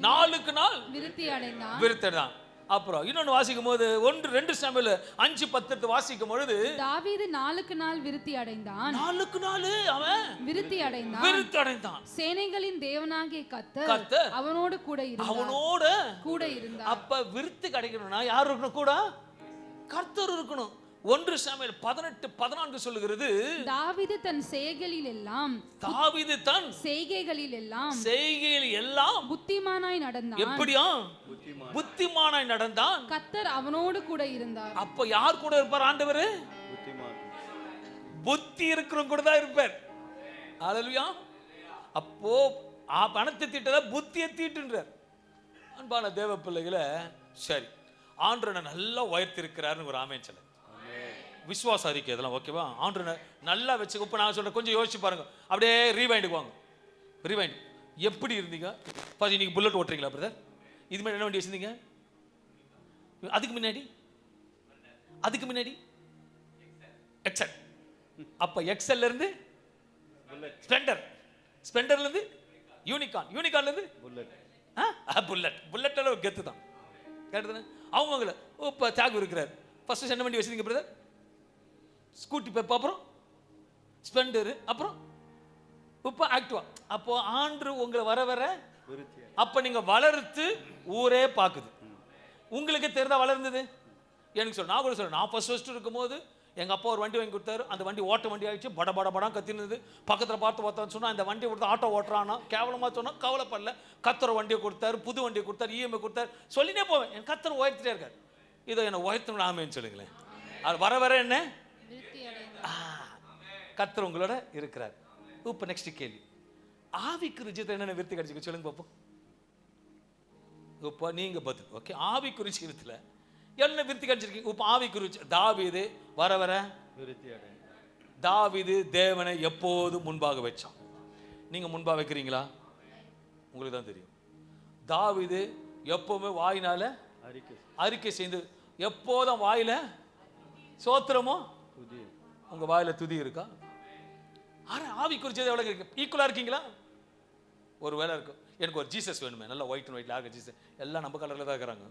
நாளுக்கு நாள் விருத்தி அடைந்தான். அப்புறம் இன்னொன்னு வாசிக்கும் போது 1-2 சாமுவேல் 5:10 வாசிக்கும் பொழுது, தாவீது நாளுக்கு நாள் விருத்தி அடைந்தான். நாளுக்கு நாள் அவன் விருத்தி அடைந்தான். சேனைகளின் தேவனாகிய கர்த்தர் அவனோடு கூட இருந்தார். அப்ப விருத்தி கிடைக்கணும்னா யார் இருக்கணும்? கூட கர்த்தர் இருக்கணும். 1 சாமுவேல் 18:14 சொல்லுகிறது, தாவீது தன் செய்கைகளில் எல்லாம் புத்திமானாய் நடந்தான். எப்படியா? புத்திமானாய் நடந்தான். கர்த்தர் அவனோடு கூட இருந்தார். அப்ப யார் கூட இருப்பார்? ஆண்டவர் புத்தி இருக்கிறவங்க கூட தான் இருப்பார். அல்லேலூயா. அப்போ பணத்தை தீட்டத புத்தியை தீட்டுன்றார். அன்பான தேவ பிள்ளைகளை, சரி, ஆண்டவரை நல்லா உயர்த்தி இருக்கிறாருன்னு ஒரு ஆமென் சொல்லுங்க. விசுவாச அறிக்கை இதெல்லாம் ஓகேவா? ஆண்டு நல்லா வச்சு. இப்போ நான் சொல்கிறேன், கொஞ்சம் யோசிச்சு பாருங்க. அப்படியே ரீவைண்டுக்கு வாங்க. ரீவைண்ட். எப்படி இருந்தீங்க? பாதி இன்னைக்கு புல்லட் ஓட்டுறீங்களா பிரதர்? இது மாதிரி என்ன வண்டி வச்சுருந்தீங்க? அதுக்கு முன்னாடி எக்ஸல். அப்போ எக்ஸல்லேருந்து ஸ்ப்ளெண்டர், ஸ்ப்ளெண்டர்லேருந்து யூனிகார்ன், யூனிகார்ன்லேருந்து புல்லட் அளவு கெத்து தான். கேட்டதுன்னு அவங்கள இப்போ தியாகு இருக்கிறார். ஃபர்ஸ்ட் என்ன வண்டி வச்சுருந்தீங்க பிரதர்? ஸ்கூட்டி, பெப், அப்புறம் ஸ்ப்ளெண்டரு, அப்புறம் இப்போ ஆக்டிவா. அப்போ ஆண்டு உங்களை வர வர அப்போ நீங்கள் வளர்த்து ஊரே பார்க்குது. உங்களுக்கு தெரிந்தா வளர்ந்தது எனக்கு சொல்ல. நான் கூட சொல்கிறேன், நான் ஃபர்ஸ்ட் இருக்கும்போது எங்கள் அப்பா ஒரு வண்டி வாங்கி கொடுத்தாரு. அந்த வண்டி ஓட்ட வண்டி ஆகிடுச்சு. படம் கத்தினது. பக்கத்தில் பார்த்து பார்த்தான்னு சொன்னால் இந்த வண்டியை கொடுத்து ஆட்டோ ஓட்டுறான்னா கேவலமாக சொன்னால் கவலைப்படல. கத்துற வண்டியை கொடுத்தாரு, புது வண்டியை கொடுத்தாரு, இஎம்ஐ கொடுத்தாரு, சொல்லினே போவேன். என் கத்தர் உயர்த்திட்டே இருக்கார். இதை என்னை உயர்த்தணும் ஆமேன்னு சொல்லுங்களேன். அது வர வர என்ன கத்தர் உங்களோட இருக்கிறார். இப்போ நெக்ஸ்ட் கேள்வி, ஆவிக்கு ருச்சியத்தை என்னென்ன விருத்தி கிடைச்சிக்க சொல்லுங்க பார்ப்போம். இப்போ நீங்க பதில். ஓகே, ஆவிக்கு ருச்சியத்தில் என்ன விருத்தி கிடைச்சிருக்கீங்க? இப்போ ஆவிக்கு ருச்சி. தாவீது வர வர விருத்தி அடை. தாவீது தேவனை எப்போது முன்பாக வச்சான். நீங்க முன்பாக வைக்கிறீங்களா? உங்களுக்கு தான் தெரியும். தாவீது எப்பவுமே வாயினால அறிக்கை செய்து, எப்போதும் வாயில சோத்திரமோ உங்க வாயில துதி இருக்கா? ஆவி குறிச்சது எவ்வளவு இருக்கு? ஈக்குவலா இருக்கீங்களா? ஒரு வேலை இருக்கும், எனக்கு ஒரு ஜீசஸ் வேணுமே, நல்லா ஒயிட் அண்ட் ஒயிட்ல ஆக ஜீசஸ். எல்லாம் நம்ம கலர்ல தான் இருக்கிறாங்க.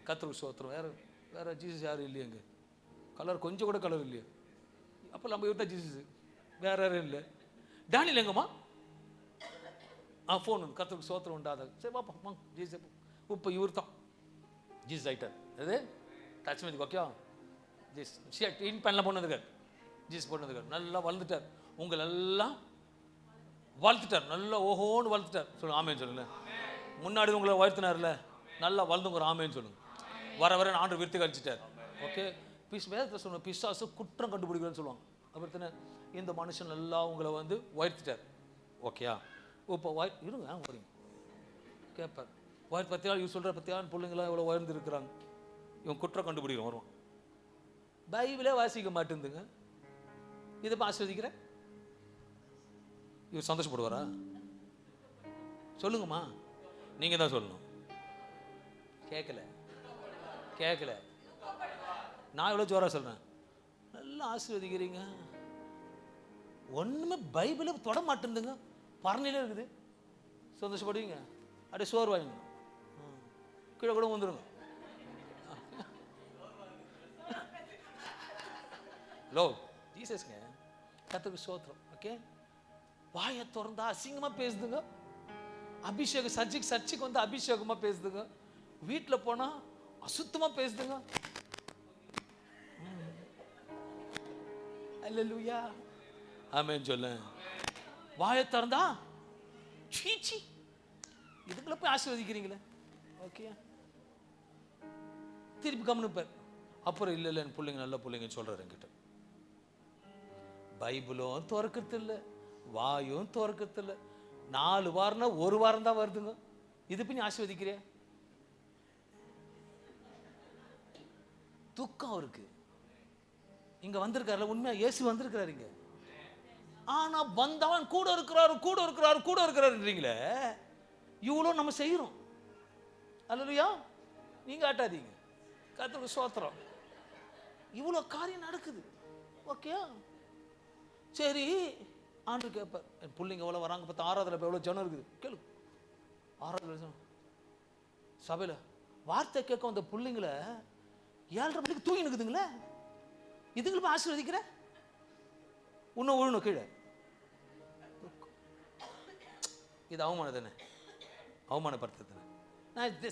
கத்தருக்கு சோத்திரம். வேற ஜீசஸ் யாரும் இல்லையங்க. கலர் கொஞ்சம் கூட கலர் இல்லையா? அப்போ நம்ம இவர் தான் ஜீசஸ், வேற யாரும் இல்லை. டேனியல் எங்கம்மா? ஃபோன் வந்து கத்தருக்கு சோத்திரம் உண்டாத. சரி பாப்பா ஜீசஸ். இப்போ இவர் தான் ஜீசஸ் ஆயிட்டார். அது டச் பண்ணி ஓகே. ஜீசஸ் இன் பண்ணலாம் போனதுக்கார். ஜீசஸ் போனதுக்கார் நல்லா வளர்ந்துட்டார். உங்களை எல்லாம் வளர்த்துட்டார். நல்லா ஓஹோன்னு வளர்த்துட்டார். சொல்லுங்க ஆமேன்னு சொல்லுங்க. முன்னாடி உங்களை வாழ்த்தினார்ல, நல்லா வளர்ந்துங்க ஒரு ஆமேன்னு சொல்லுங்க. வர வர ஆண்டு விருத்தி கழிச்சிட்டார். ஓகே, வேதத்தை சொன்ன பிசாசு குற்றம் கண்டுபிடிக்கிறேன்னு சொல்லுவாங்க. அப்படி இந்த மனுஷன் நல்லா உங்களை வந்து உயர்த்திட்டார். ஓகேயா? இப்போ இருங்க வரீங்க கேட்பார். பத்தியா இவங்க சொல்கிற பத்தியான பிள்ளைங்களாம் எவ்வளோ உயர்ந்து இருக்கிறாங்க. இவன் குற்றம் கண்டுபிடிக்கிறோம் வருவான். பைபிளே வாசிக்க மாட்டேங்குதுங்க. இதை இப்போ ஆஸ்வதிக்கிறேன். இவர் சந்தோஷப்படுவாரா? சொல்லுங்கம்மா, நீங்க தான் சொல்லணும். கேட்கல. நான் எவ்வளோ ஜோரா சொல்றேன். நல்லா ஆசீர்வதிக்கிறீங்க. ஒண்ணுமே பைபிளை தொட மாட்டேங்குதுங்க. பரணில இருக்குது. சந்தோஷப்படுவீங்க. அப்படியே சோர்வாயிங்க. கீழே கூட வந்துருங்க. லோ ஜீசஸ்ங்க கர்த்தருக்கு ஸ்தோத்திரம். ஓகே, வாயை திறந்தா அசிங்கமா பேசுதுங்க. அபிஷேகம் சர்ச்சுக்கு வந்து அபிஷேகமா பேசுதுங்க. வீட்டில் போனா அசுத்தமா பேசுதுங்க. அல்லேலூயா ஆமென் சொல்ல. வாயை திறந்தா சீச்சி, இதுக்குள்ள போய் ஆசீர்வதிக்கிறீங்களே. ஓகே, திருப்பி கவனிப்பார். அப்புறம் இல்லை என் பிள்ளைங்க நல்ல பிள்ளைங்கன்னு சொல்றாரு என்கிட்ட. பைபிளும் திறக்கிறது இல்லை, வாயும் திறக்கிறது இல்லை. 4 வாரம்னா 1 வாரம் தான் வருதுங்க. இது பண்ணி ஆசீர்வதிக்கிறியா? துக்கம் இருக்கு. இங்க வந்திருக்காருல, உண்மையா இயேசு வந்திருக்கிறாரு இங்க. ஆனா வந்தவன் கூட இருக்கிறாருன்றீங்களே. இவ்வளோ நம்ம செய்யறோம். அல்லேலூயா. நீங்க ஆட்டாதீங்க. கர்த்தருக்கு ஸ்தோத்திரம். இவ்வளோ காரியம் நடக்குது. ஓகே, சரி. ஆண்டு கேட்பார், என் பிள்ளைங்க எவ்வளோ வராங்க பார்த்தா. ஆராதனை எவ்வளோ ஜனம் இருக்குது கேளு. ஆராதனை சபையில் வார்த்தை கேட்க அந்த பிள்ளைங்களை 7:30 மணிக்கு தூங்கி நிற்குதுங்களே. இதுங்களை போய் ஆசீர்வதிக்கிற இன்னும் விழணும் கீழே. இது அவமானம் தானே, அவமானப்படுத்து தானே.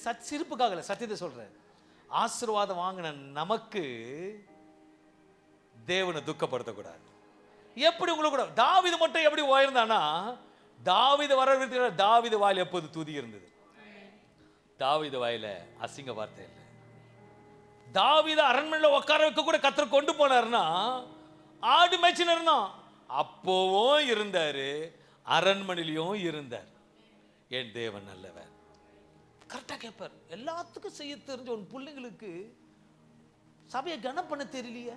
நான் சிரிப்புக்காகல, சத்தியத்தை சொல்றேன். ஆசீர்வாதம் வாங்கின நமக்கு தேவனை துக்கப்படுத்தக்கூடாது. எப்படி உங்களுக்கு கூட தாவீது மட்டும் எப்படி உயர்ந்தானா, தாவீது வரவேற்ற தாவீது வாயில எப்போது துதி இருந்தது. தாவீது வாயில அசிங்க வார்த்தை இல்லை. தாவீது அரண்மனையில் உட்கார வைக்க கூட கர்த்தர் கொண்டு போனார்னா, ஆடு மேய்ச்சின்னு இருந்தான். அப்போவும் இருந்தாரு, அரண்மனையிலையும் இருந்தார். என் தேவன் நல்லவர். கரெக்டா கேட்பார். எல்லாத்துக்கும் செய்ய தெரிஞ்ச உன் பிள்ளைங்களுக்கு சபையை கனம் பண்ண தெரியலையே.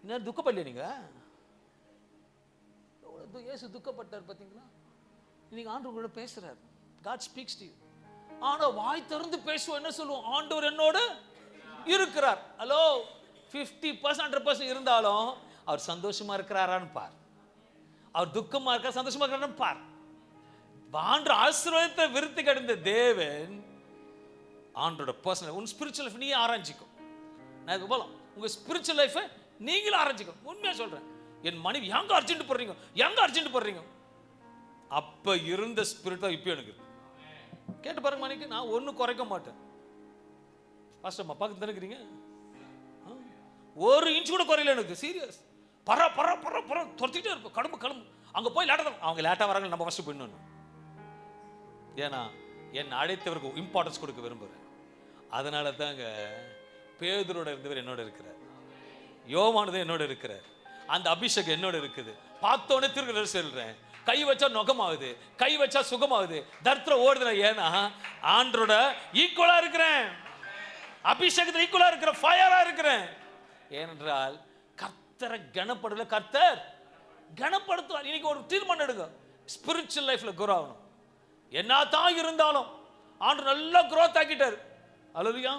இன்னும் துக்கப்படலையா நீங்க? இயேசு துக்கப்பட்டார் பார்த்தீங்களா? இன்னைக்கு ஆண்டவர் கூட பேசுறாரு. God speaks to you. ஆனா வாய் திறந்து பேசுவோம், என்ன சொல்லுவோம்? ஆண்டவர் என்னோட இருக்கிறார். ஹலோ, 50% 100% இருந்தாலும் அவர் சந்தோஷமா இருக்கிறாரான்னு பார். அவர் துக்கமா இருக்கா சந்தோஷமா இருக்கிறான்னு பார். ஆண்டு ஆசீர்வாதத்தை விருத்தி கடந்த தேவன் ஆண்டோட பர்சனல் உன் ஸ்பிரிச்சுவல் லைஃப் நீ ஆராய்ச்சிக்கும். நான் போலாம், உங்க ஸ்பிரிச்சுவல் லைஃபை நீங்களும் ஆராய்ச்சிக்கும். உண்மையா சொல்றேன். என் மனைவி எங்க அர்ஜென்ட் போடுறீங்க, எங்க அர்ஜென்ட் போடுறீங்க, அப்ப இருந்த ஸ்பிரிட் தான் இப்போ எனக்கு கேட்டு பாருங்க. மணிக்கு நான் ஒன்றும் குறைக்க மாட்டேன். பாஸ்டர் பக்கத்து தானே இருக்கிறீங்க, ஒரு இன்ச் கூட குறையில எனக்கு. சீரியஸ். பர பர பர பர துரத்திட்டே இருப்போம். கடம்பு கடம்பு அங்கே போய் லேட்டாக தான். அவங்க லேட்டாக வராங்க, நம்ம ஃபஸ்ட்டு போயிடணும். ஏன்னா என் அழைத்தவருக்கு இம்பார்ட்டன்ஸ் கொடுக்க விரும்புகிறேன். அதனால தாங்க பேதுரோட இருந்தவர் என்னோட இருக்கிறார், யோவானது என்னோட இருக்கிறார், அந்த அபிஷேகம் என்னோட இருக்குது. பார்த்தோன்னே திருக்க சொல்றேன், கை வச்சா நுகமாகுது, கை வச்சா சுகமாகுது, தர்த்திரம் ஓடுதுல. ஏன்னா ஆண்டரோட ஈக்குவலா இருக்கிறேன், அபிஷேகத்தில் ஈக்குவலா இருக்கிறேன், ஃபயரா இருக்கிறேன். ஏனென்றால் கர்த்தரை கனப்படுல, கர்த்தர் கனப்படுத்துவார். இன்னைக்கு ஒரு தீர்மானம் எடுங்க, ஸ்பிரிச்சுவல் லைஃப்ல குரோ ஆகணும். என்ன தான் இருந்தாலும் ஆண்டவர் நல்லா குரோத் ஆக்கிட்டார். அல்லேலூயா.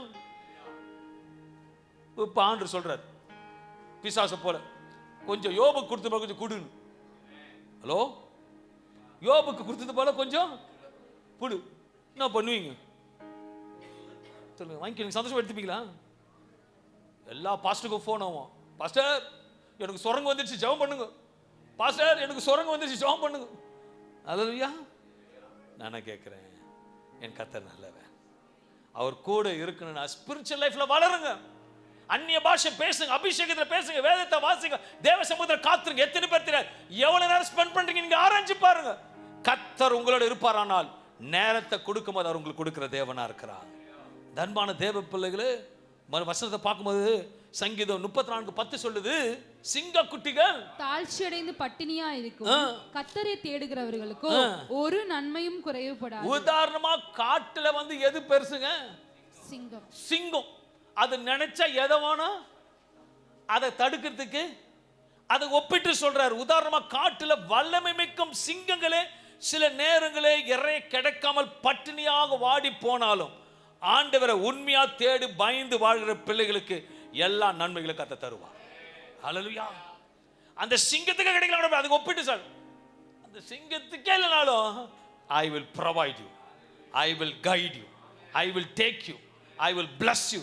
இப்ப ஆண்டவர் சொல்றார், பிசாச போல கொஞ்சம் யோபுக்கு கொடுத்து போல கொஞ்சம் குடுன்னு. ஹலோ, யோபுக்கு கொடுத்தது போல கொஞ்சம் குடு. என்ன பண்ணுவீங்க சொல்லுங்க? வாங்கி சந்தோஷம் எடுத்துப்பீங்களா? எல்லா பாஸ்டருக்கும் ஃபோன் ஆகும், பாஸ்டர் எனக்கு சுரங்கு வந்துருச்சு ஜெபம் பண்ணுங்க, பாஸ்டர் எனக்கு சுரங்கு வந்துருச்சு ஜெபம் பண்ணுங்க. அல்லேலூயா. நானே கேட்குறேன், என் கர்த்தர் நல்லவன், அவர் கூட இருக்கணும்னா ஸ்பிரிச்சுவல் லைஃப்ல வளருங்க, அந்நிய பாஷை பேசுங்க, அபிஷேகத்தில் பேசுங்க, வேதத்தை வாசிங்க, தேவ சமூகத்தில் காத்துருங்க. எத்தனை பேர் தெரியாது எவ்வளவு நேரம் ஸ்பெண்ட் பண்றீங்க நீங்க ஆராய்ச்சி பாருங்க. கர்த்தர் உங்களோட இருப்பாரானால் நேரத்தை கொடுக்கும் போது அவர் உங்களுக்கு கொடுக்கிற தேவனா இருக்கிறார். அன்பான தேவ பிள்ளைகளே, வசனத்தை பார்க்கும்போது சங்கீதம் 34:10 சொல்லுது, சிங்க குட்டிகள் தாழ்ச்சி அடைந்து பட்டினியா இருக்கும், கர்த்தரை தேடுகிறவர்களுக்கு ஒரு நன்மையும் குறைவுபடாது. உதாரணமா காட்டுல வந்து எது பெருசுங்க? சிங்கம். சிங்கம் அது நினைச்சா எதை வேணும் அதை தடுக்கிறதுக்கு அதை ஒப்பிட்டு சொல்றாரு. உதாரணமா காட்டுல வல்லமை மிக்கும் சிங்கங்களே சில நேரங்களே இறை கிடைக்காமல் பட்டினியாக வாடி போனாலும் ஆண்டவரை உண்மையா தேடி பயந்து வாழ்கிற பிள்ளைகளுக்கு எல்லா நன்மைகளும் கர்த்தர் தருவார். ஹல்லேலூயா. அந்த சிங்கத்துக்கு கிடைக்கல, அதுக்கு ஒப்பிட்டு சொல். அந்த சிங்கத்துக்கே இல்லைனாலும் I will provide you, I will guide you, I will take you, I will bless you.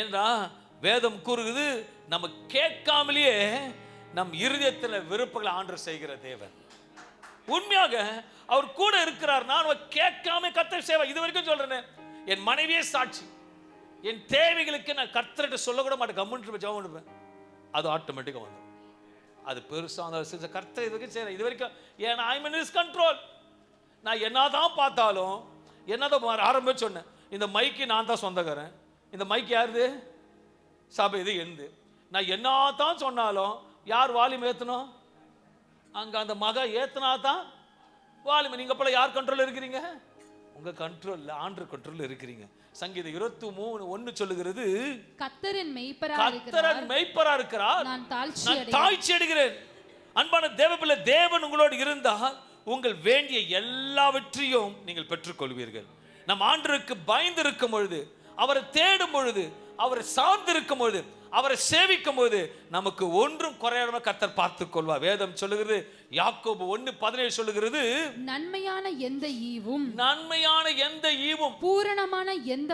ஏன்னா வேதம் கூறுகிறது, நம்ம கேட்காமலேயே நம் இருதயத்தில் விருப்பங்களை ஆண்டவர் செய்கிற தேவன். உண்மையாக அவர் கூட இருக்கிறார். நான் கேட்காம கர்த்தர் சேவை இது வரைக்கும் சொல்றேன். என் மனைவியே சாட்சி, என் தேவைகளுக்கு நான் கர்த்தர்கிட்ட சொல்லக்கூட மாட்டேன், கம்முன்னு ஜெபம் பண்ணுவேன், அது ஆட்டோமேட்டிக்காக வந்துடும். அது பெருசாக கர்த்தர் இது வரைக்கும் செய்யறேன் இது வரைக்கும். ஏன்னா ஐ மீன் இஸ் கண்ட்ரோல். நான் என்னதான் பார்த்தாலும் என்னதான் ஆரம்பிச்சு சொன்னேன், இந்த மைக்கு நான் தான் சொந்தக்காரன், இந்த மைக்கு யாருது? சபை இது எழுந்து. நான் என்னதான் சொன்னாலும் யார் வால்யூம் ஏற்றணும்? அங்கே அந்த மக ஏற்றினா தான் வால்யூம். நீங்கள் போல யார் கண்ட்ரோல் இருக்கிறீங்க? உங்க கண்ட்ரோல், ஆண்டவர் கண்ட்ரோல் இருக்கிறீங்க. சங்கீதம் 23:1 சொல்லுகிறது, கர்த்தரின் மெய்ப்பரா இருக்கிறார், நான் தாழ்ச்சி அடைகிறேன். அன்பான தேவபிள்ளை, தேவன் உங்களோடு இருந்தால் உங்கள் வேண்டிய எல்லாவற்றையும் நீங்கள் பெற்றுக்கொள்வீர்கள். நம் ஆண்டவருக்கு பயந்து இருக்கும் பொழுது, அவரை தேடும் பொழுது, அவரை சார்ந்து இருக்கும் பொழுது, அவரை சேவிக்கும் போது நமக்கு ஒன்றும் குறையாம கர்த்தர் பார்த்துக் கொள்வார். வேதம் சொல்லுகிறது, யாக்கோபு 1:17 சொல்லுகிறது, நன்மையான எந்த ஈவும் பூரணமான எந்த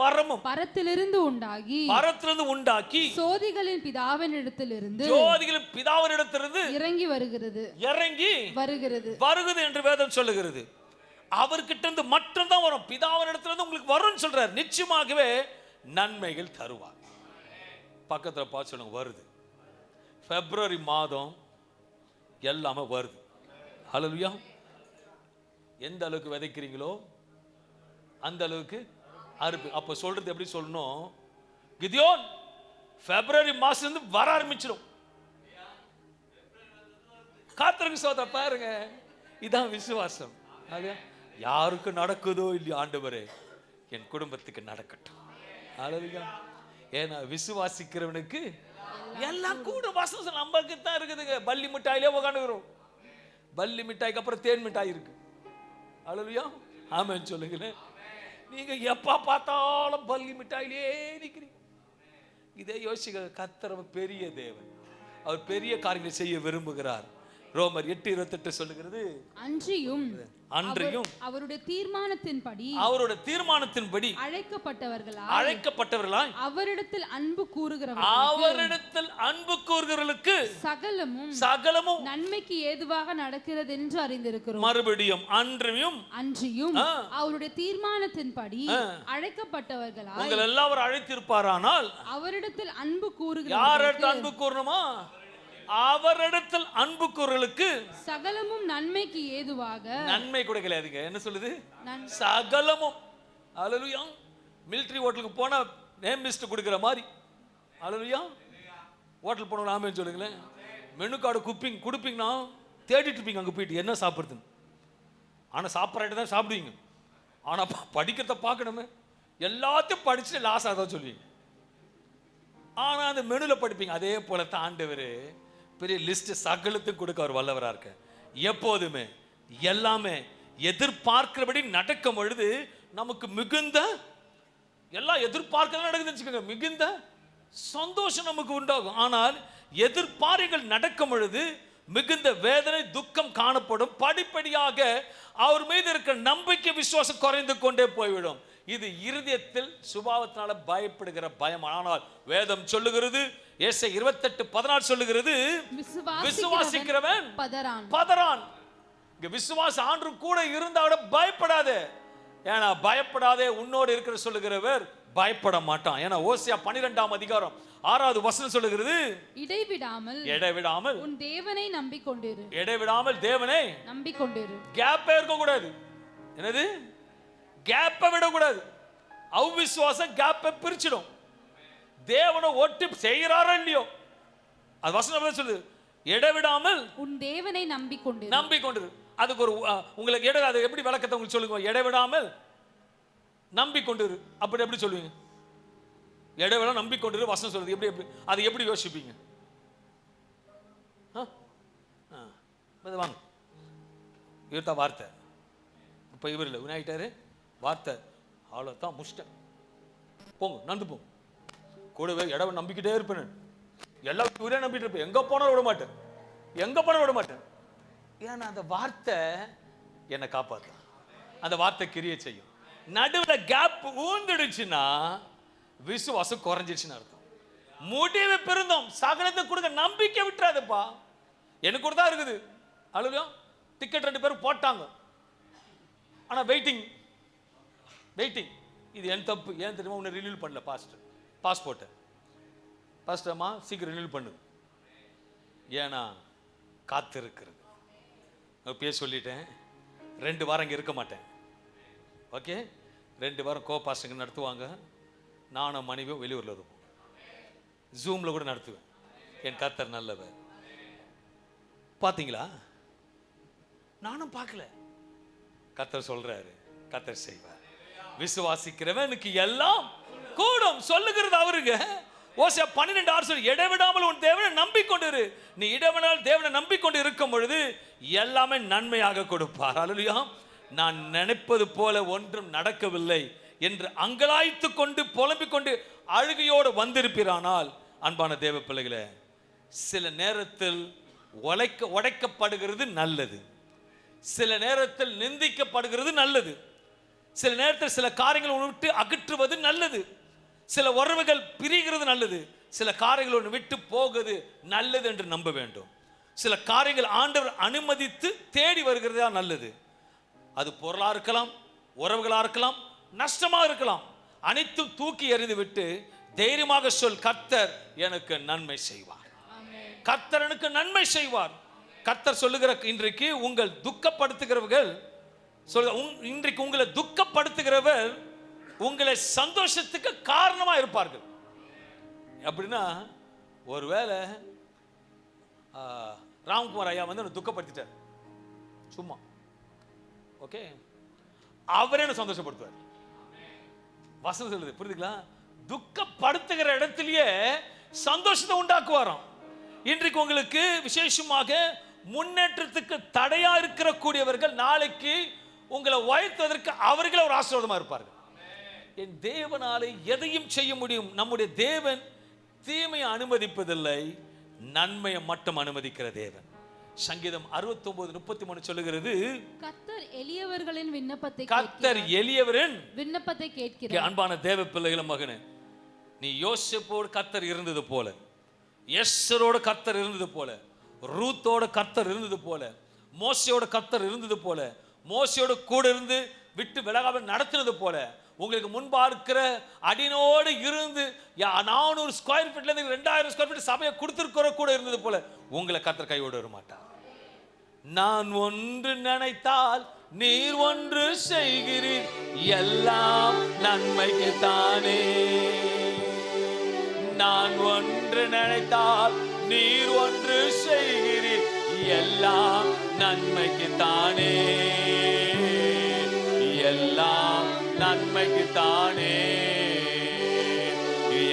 வரமும் பரத்திலிருந்து உண்டாகி சோதிகளின் பிதாவினிடத்திலிருந்து இறங்கி வருகிறது என்று வேதம் சொல்லுகிறது. அவர்கிட்ட இருந்து மட்டும்தான் வரும், பிதாவினிடத்திலிருந்து உங்களுக்கு வரும்னு சொல்றார். நிச்சயமாகவே நன்மைகள் தருவார். பக்கத்துல பார்த்து சொல்லுங்க, வருது. பிப்ரவரி மாதம் எல்லாமே வருது. ஹல்லேலூயா. எந்த அளவுக்கு விதைக்கிறீங்களோ அந்த அளவுக்கு அறுப்பு. அப்ப சொல்றது எப்படி சொல்லணும்? கிதியோன் பிப்ரவரி மாசம் இருந்து வர ஆரம்பிச்சிடும். காத்திருக்கு சோதர பாருங்க, இதான் விசுவாசம். யாருக்கு நடக்குதோ இல்லையோ, ஆண்டவரே என் குடும்பத்துக்கு நடக்கட்டும். ஹல்லேலூயா. ஏன்னா விசுவாசிக்கிறவனுக்கு எல்லாம் கூட வசனம் நமக்கு தான் இருக்குதுங்க. பல்லி மிட்டாயிலே உட்காந்துக்கிறோம். பல்லி மிட்டாய்க்கு அப்புறம் தேன் மிட்டாய் இருக்கு. அல்லேலூயா, ஆமென் சொல்லுங்களேன். நீங்க எப்ப பார்த்தாலும் பல்லி மிட்டாயிலே நிக்கிறீங்க. இதே யோசிக்க, கர்த்தர் பெரிய தேவன், அவர் பெரிய காரியங்களை செய்ய விரும்புகிறார். ரோமர் 8:28 சொல்லுகிறது, அன்றியும் அவருடைய தீர்மானத்தின்படி அழைக்கப்பட்டவர்களாய் அவரிடத்தில் அன்பு கூறுகிறவர்களுக்கு சகலமும் நன்மைக்கு ஏதுவாக நடக்கிறது என்று அறிந்திருக்கிறோம். மறுபடியும் அன்றியும் அவருடைய தீர்மானத்தின்படி அழைக்கப்பட்டவர்களாய் உங்கள் எல்லாரும் அழைத்திருப்பாரானால் அவரிடத்தில் அன்பு யாரிடத்தில் அன்பு கூறணுமா? அவரிடத்தில் அன்பு கூறலுக்கு சகலமும் நன்மைக்கு ஏதுவாக. நன்மை கூட கிடையாதுங்க. என்ன சொல்லுது? சகலமும். அல்லேலூயா. மிலிட்டரி ஹோட்டலுக்கு போனா நேம் லிஸ்ட் கொடுக்கிற மாதிரி. அல்லேலூயா. ஹோட்டல் போனோம் ஆமென் சொல்லுங்களேன். மெனு கார்டு கொடுப்பீங்கன்னா தேடிட்டு இருப்பீங்க அங்கே போயிட்டு என்ன சாப்பிடுறதுன்னு. ஆனால் சாப்பிட்ற தான் சாப்பிடுவீங்க. ஆனால் படிக்கிறத பார்க்கணுமே. எல்லாத்தையும் படிச்சுட்டு லாஸாக தான் சொல்லுவீங்க. ஆனால் அந்த மெனுவில் படிப்பீங்க. அதே போல தான் ஆண்டவர் பெரிய லிஸ்ட் சகலத்துக்கு கொடுக்க அவர் வல்லவராக இருக்க. எப்போதுமே எல்லாமே எதிர்பார்க்கிறபடி நடக்கும் பொழுது நமக்கு மிகுந்த எல்லாம் எதிர்பார்க்க நடக்குதுன்னு மிகுந்த சந்தோஷம் நமக்கு உண்டாகும். ஆனால் எதிர்பார்ப்புகள் நடக்கும் பொழுது மிகுந்த வேதனை துக்கம் காணப்படும். படிப்படியாக அவர் மீது இருக்கிற நம்பிக்கை விசுவாசம் குறைந்து கொண்டே போய்விடும். இது இருதயத்தில் சுபாவத்தினால பயப்படுகிற பயம். ஆனால் வேதம் சொல்லுகிறது, ஏசாயா 28:14 சொல்லுகிறது, விசுவாசிக்கிறவன் பதறான். இங்க விசுவாச ஆண்டு கூட இருந்தா கூட பயப்படாதே. ஏன்னா பயப்படாதே, உன்னோடு இருக்கிற சொல்லுகிறவர் பயப்பட மாட்டான். ஏன்னா ஓசியா 12ஆம் அதிகாரம் 6வது வசனம் சொல்லுகிறது, இடைவிடாமல் உன் தேவனை நம்பிக்கொண்டிரு. இடைவிடாமல் தேவனை நம்பிக்கொண்டிரு. கேப்பே இருக்க கூடாது. என்னது? கேப்பை விடக்கூடாது. அவ்விசுவாசம் கேப்பை பிரிச்சிடும். தேவனை ஒட்டி செய்கிறாரோ இல்லையோ, அது வசனம் சொல்லுது, இடைவிடாமல் உன் தேவனை நம்பிக்கொண்டிரு. அதுக்கு ஒரு உங்களுக்கு அது எப்படி விளக்கத்தை உங்களுக்கு சொல்லுங்க. இடைவிடாமல் நம்பிக்கொண்டிரு. அப்படி எப்படி சொல்லுவீங்க? இடைவிட நம்பிக்கொண்டிரு வசனம் சொல்லுது. எப்படி அது எப்படி யோசிப்பீங்க? வாங்க, இவர்தான் வார்த்தை. இப்போ இவர் இல்லை, வினாயிட்டாரு வார்த்தை. அவ்வளோதான், முடிச்சிட்டேன். போங்க, நடந்து போங்க. கூடவே இடம் நம்பிக்கிட்டே இருப்பேன். எல்லாம் இவரே நம்பிட்டு இருப்பேன். எங்கே போனாலும் விட மாட்டேன். ஏன்னா அந்த வார்த்தை என்னை காப்பாற்று. அந்த வார்த்தை கிரியை செய்யும். நடுவில் கேப் ஊந்துடுச்சுன்னா விசுவாசம் குறைஞ்சிடுச்சுன்னு அர்த்தம். முடிவு பிறந்தோம் சகலத்தை கொடுக்க நம்பிக்கை விட்டுறாதுப்பா. எனக்கு கூட தான் இருக்குது. அழுகா டிக்கெட் 2 பேரும் போட்டாங்க. ஆனால் வெயிட்டிங். இது என் தப்பு. ஏன் தெரியுமா? உன்னை ரினியூ பண்ணல பாஸ்போர்ட்டை. பாஸ்டர்மா சீக்கிரம் ரினியூ பண்ணு. ஏன்னா காத்து இருக்கிறது. பேச சொல்லிட்டேன். 2 வாரம் இங்கே இருக்க மாட்டேன். ஓகே, 2 வாரம் கோபாஸ்டங்க நடத்துவாங்க. நானும் மனைவியும் வெளியூரில் இருப்போம். ஜூமில் கூட நடத்துவேன். என் கர்த்தர் நல்லவர். பார்த்தீங்களா? நானும் பார்க்கல. கர்த்தர் சொல்றாரு, கர்த்தர் செய்வார். விசுவாசிக்கிறவனுக்கு எல்லாம் கூடும் சொல்லுகிறது அவருங்க. ஓசியா 12:6 சொல்லி, இடைவிடாமல் உன் தேவனை நம்பிக்கொண்டிரு. நீ இடைவிடாமல் தேவனை நம்பிக்கொண்டு இருக்கும் பொழுது எல்லாமே நன்மையாக கொடுப்பார். அல்லேலூயா. நான் நினைப்பது போல ஒன்றும் நடக்கவில்லை என்று அங்கலாய்த்து கொண்டு புலம்பிக் கொண்டு அழுகையோடு வந்திருப்பானால், அன்பான தேவ பிள்ளைகளே, சில நேரத்தில் உடைக்கப்படுகிறது நல்லது. சில நேரத்தில் நிந்திக்கப்படுகிறது நல்லது. சில நேரத்தில் சில காரியங்களை விட்டு அகற்றுவது நல்லது. சில உறவுகள் பிரிகிறது நல்லது. சில காரியங்கள் விட்டு போகுது நல்லது என்று நம்ப வேண்டும். சில காரியங்கள் ஆண்டவர் அனுமதித்து தேடி வருகிறதா நல்லது. அது பொருளாக இருக்கலாம், உறவுகளாக இருக்கலாம், நஷ்டமாக இருக்கலாம். அனைத்தும் தூக்கி எறிந்து விட்டு தைரியமாக சொல், கர்த்தர் எனக்கு நன்மை செய்வார். கர்த்தர் எனக்கு நன்மை செய்வார். கர்த்தர் சொல்லுகிற இன்றைக்கு உங்கள் துக்கப்படுத்துகிறவர்கள் இன்றைக்கு உங்களை துக்கப்படுத்துகிறவர் உங்களை சந்தோஷத்துக்கு காரணமா இருப்பார்கள். அப்படின்னா ஒருவேளை ராம்குமார் ஐயா வந்து துக்கப்படுத்திட்டார் சும்மா, ஓகே, அவரே என்ன சந்தோஷப்படுத்துவார். வசனம் சொல்லுது, புரியுதுங்களா? துக்கப்படுத்துகிற இடத்திலேயே சந்தோஷத்தை உண்டாக்குவாராம். இன்றைக்கு உங்களுக்கு விசேஷமாக முன்னேற்றத்துக்கு தடையா இருக்கிற கூடியவர்கள் நாளைக்கு உங்களை உயர்த்துவதற்கு அவர்களே ஒரு ஆசீர்வாதமா இருப்பார்கள். என் தேவனாலே எதையும் செய்ய முடியும். நம்முடைய தேவன் தீமையை அனுமதிப்பதில்லை, நன்மையை மட்டும் அனுமதிக்கிற தேவன். சங்கீதம் 69:33 சொல்லுகிறது, கர்த்தர் எளியவர்களின் விண்ணப்பத்தை கேட்கிறார். அன்பான தேவ பிள்ளைகள மகனே, நீ யோசேப்போடு கர்த்தர் இருந்தது போல, எஸ்தரோடு கர்த்தர் இருந்தது போல, ரூத்தோட கர்த்தர் இருந்தது போல, மோசேயோட கர்த்தர் இருந்தது போல, மோசேயோட கூட இருந்து விட்டு விலகாமல் நடத்தினது போல, உங்களுக்கு முன்பா இருக்கிற அடினோடு இருந்து 400 ஸ்கொயர் ஃபீட்ல இருந்து 2000 ஸ்கொயர் ஃபீட் சபையை கொடுத்திருக்கிற கூட இருந்தது போல உங்களை கர்த்தர் கையோடு வர மாட்டார். நான் ஒன்று நினைத்தால் நீர் ஒன்று செய்கிறீர், எல்லாம் நன்மைக்கு தானே. நான் ஒன்று நினைத்தால் நீர் ஒன்று செய்கிறீர், எல்லாம் நன்மைக்கு தானே, எல்லாம் நன்மைக்கு தானே,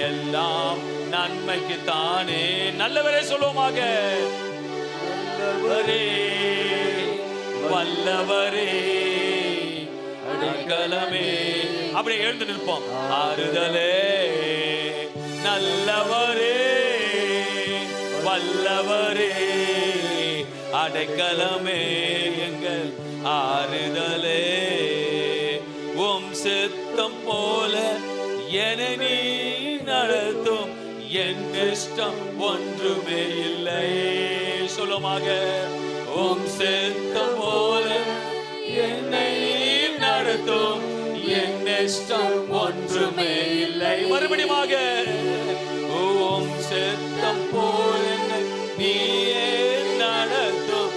எல்லாம் நன்மைக்கு தானே. நல்லவரே சொல்லுவோமாக, நல்லவரே வல்லவரே அடைக்கலமே. அப்படியே எழுந்து நிற்போம். ஆறுதலே நல்லவரே வல்லவரே அடைக்கலமே எங்கள் ஆறுதலே. உம் சித்தம் போல என நீ நடத்தும், என் இஷ்டம் ஒன்றுமே இல்லை. சொல்லுமாக, உம் சித்தம் போல என்னை நடத்தும், என் இஷ்டம் ஒன்றுமே இல்லை. மறுபடியுமாக, உம் சித்தம் போல நீயே நடத்தும்,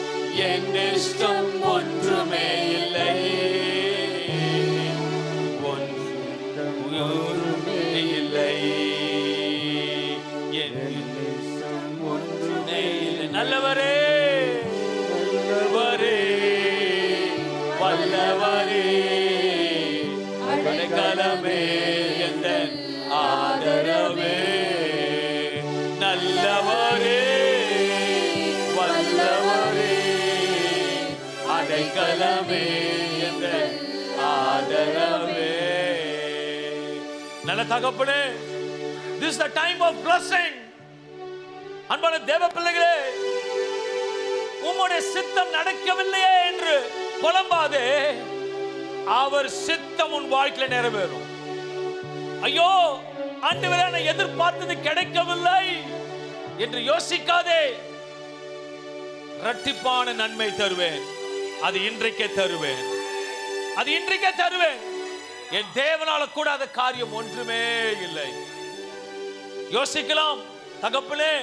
என் இஷ்டம் ஒன்றுமே இல்லை. நல்லவரே வல்லவரே வல்லவரே அடைக்கலமே எங்கள் ஆதரவே. நல்லவரே வல்லவரே அடைக்கலமே எங்கள் ஆதரவே. நல்ல தகப்பனே, this is the time of blessing. அன்பான தேவ பிள்ளைகளே, உம்முடைய சித்தம் நடக்கவில்லையே என்று புலம்பாதே. அவர் சித்தம் உன் வாழ்க்கையில நிறைவேறும். ஐயோ ஆண்டவரே, நான் எதிர்பார்த்தது கிடைக்கவில்லை என்று யோசிக்காதே. இரட்டிப்பான நன்மை தருவேன், அது இன்றைக்கே தருவேன், அது இன்றைக்கே தருவேன். என் தேவனால கூடாத காரியம் ஒன்றுமே இல்லை. யோசிக்கலாம், தகப்பனே,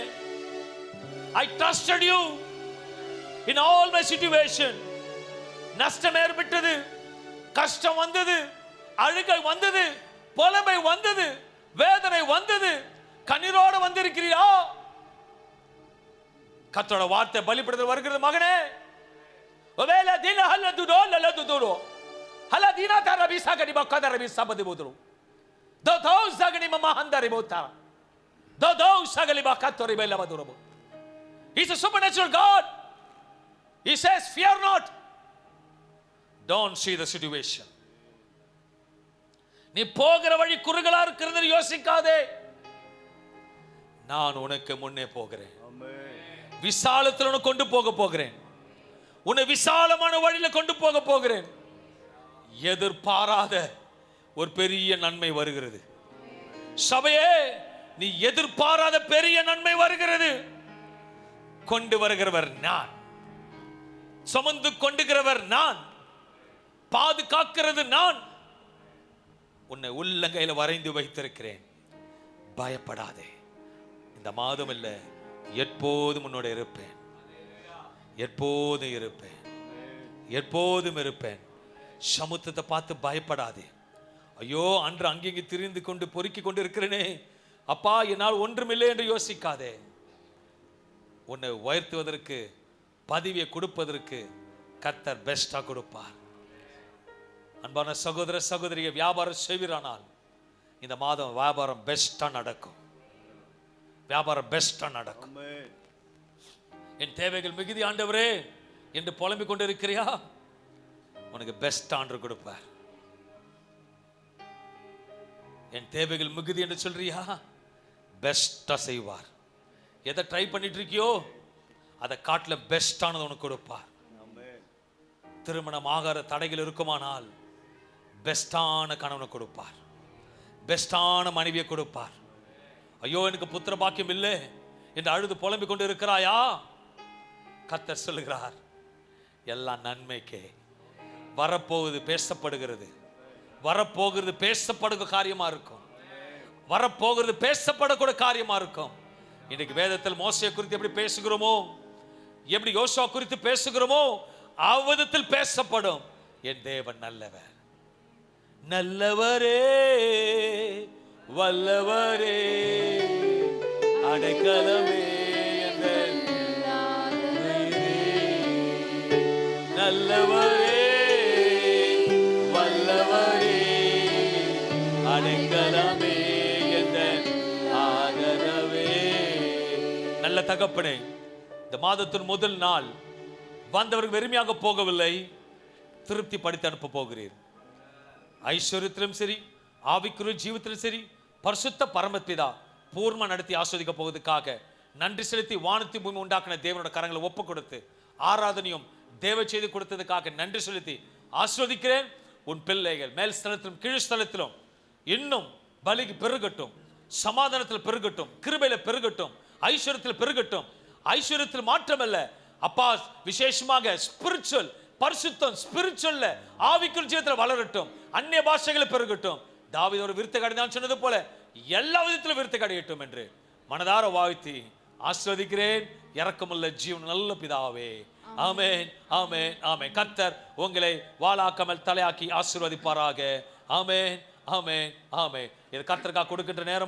I trusted you in all my situation. நஷ்டம் ஏற்பட்டது, கஷ்டம் வந்தது, அழுகை வந்தது, புலமை வந்தது, வேதனை வந்தது, கண்ணீரோடு வந்திருக்கிறியா? கர்த்தரோட வார்த்தை பலிபீடத்தில் வருகிறது. மகனே, ஒவேல தீன ஹல்லதுதோ லலதுதோ ஹலதீனா தரபி சகனி பக்கதரபி சபதி போதுரு தோ சகனி மமஹந்தரி போதா தோ சகலி பக்கத்தரி பெலவதுரபு. He's a supernatural God. He says, fear not. Don't see the situation. நீ போகிற வழி குறுகலா இருக்கிறது யோசிக்காதே. நான் உனக்கு முன்னே போகிறேன், விசாலத்தில் உன்னை கொண்டு போகிறேன், உன்னை விசாலமான வழியில கொண்டு போகிறேன். எதிர்பாராத ஒரு பெரிய நன்மை வருகிறது. சபையே, நீ எதிர்பாராத பெரிய நன்மை வருகிறது. கொண்டு வருகிறவர் நான், சுமந்து கொண்டுகிறவர் நான், பாதுகாக்கிறது நான். உன்னை உள்ளங்கையில வரைந்து வைத்திருக்கிறேன். பயப்படாதே. இந்த மாதம் இல்ல, எப்போதும் உன்னோட இருப்பேன், எப்போதும் இருப்பேன், எப்போதும் இருப்பேன். சமுத்திரத்தை பார்த்து பயப்படாதே. ஐயோ, அன்று அங்கிங்கு திரிந்து கொண்டு பொறுக்கி கொண்டு இருக்கிறேனே அப்பா, என்னால் ஒன்றுமில்லை என்று யோசிக்காதே. உன்னை உயர்த்துவதற்கு, பதவியை கொடுப்பதற்கு கர்த்தர் பெஸ்டா கொடுப்பார். அன்பான சகோதர சகோதரியை வியாபாரம் செய்வீரானால் இந்த மாதம் வியாபாரம் பெஸ்டா நடக்கும். வியாபாரம் பெஸ்டா நடக்கும். என் தேவைகள் மிகுதி ஆண்டவரே என்று புலம்பிக் கொண்டு இருக்கிறியா? உனக்கு பெஸ்ட் ஆண்டவர் கொடுப்பார். என் தேவைகள் மிகுதி என்று சொல்றியா? பெஸ்டா செய்வார். எதை ட்ரை பண்ணிட்டு இருக்கியோ அதை காட்டில பெஸ்டானது உனக்கு கொடுப்பார். திருமணம் ஆகாத தடைகள் இருக்குமானால் பெஸ்டான கணவனை கொடுப்பார், பெஸ்டான மனைவியை கொடுப்பார். ஐயோ எனக்கு புத்திர பாக்கியம் இல்லை என்று அழுது புலம்பிக் கொண்டு இருக்கிறாயா? கர்த்தர் சொல்லுகிறார், எல்லாம் நன்மைக்கே. வரப்போகுது பேசப்படுகிறது, வரப்போகிறது பேசப்படுகிற காரியமா இருக்கும், வரப்போகிறது பேசப்படக்கூடிய காரியமா இருக்கும். இன்னைக்கு வேதத்தில் மோசே குறித்து எப்படி பேசுகிறோமோ, எப்படி யோசுவா குறித்து பேசுகிறோமோ அவ்விதத்தில் பேசப்படும். என் தேவன் நல்லவர், நல்லவரே, வல்லவரே, அடைக்கலமே, நல்லவரே, வல்லவரே, அடைக்கலமே, ஆதரவே. நல்ல தகப்பனே, இந்த மாதத்தின் முதல் நாள் வந்தவர்கள் வெறுமையாக போகவில்லை, திருப்தி படுத்தி அனுப்ப போகிறீர். ஐஸ்வர்யத்திலும் சரி, ஆவிக்குரிய ஜீவித்திலும் சரி, பரிசுத்த பரமபிதா பூர்ணமா நடத்தி ஆஸ்வதிக்க போவதற்காக நன்றி செலுத்தி வானத்தை பூமி உண்டாக்கின தேவனோட கரங்களை ஒப்பு கொடுத்து ஆராதனையும் தேவ செய்து கொடுத்ததுக்காக நன்றி செலுத்தி ஆஸ்வதிக்கிறேன். உன் பிள்ளைகள் மேல் ஸ்தலத்திலும் கீழ் ஸ்தலத்திலும் இன்னும் பலிக்கு பெருகட்டும், சமாதானத்தில் பெருகட்டும், கிருபையில பெருகட்டும், ஐஸ்வர்யத்தில் பெருகட்டும். ஐஸ்வர்யத்தில் மாற்றமல்ல அப்பா, விசேஷமாக ஸ்பிரிச்சுவல் பரிசுத்தம், ஸ்பிரிச்சுவல்ல ஆவிக்குரிய ஜீவிதத்தில் வளரட்டும், அந்நிய பாஷைகளை பெருகட்டும். தாவீது ஒரு விருத்த கடைதான் சொன்னது போல எல்லா விதத்திலும் விருத்த கடையட்டும் என்று மனதார வாழ்த்தி ஆஸ்வதிக்கிறேன். இரக்கமுள்ள ஜீவன் நல்ல பிதாவே. ஆமென், ஆமென், ஆமென். கர்த்தர் உங்களை வாளாக்காமல் தலையாக்கி ஆசீர்வதிப்பாராக. ஆமென், ஆமென், ஆமென். இது கர்த்தருக்காக கொடுக்கின்ற நேரம்.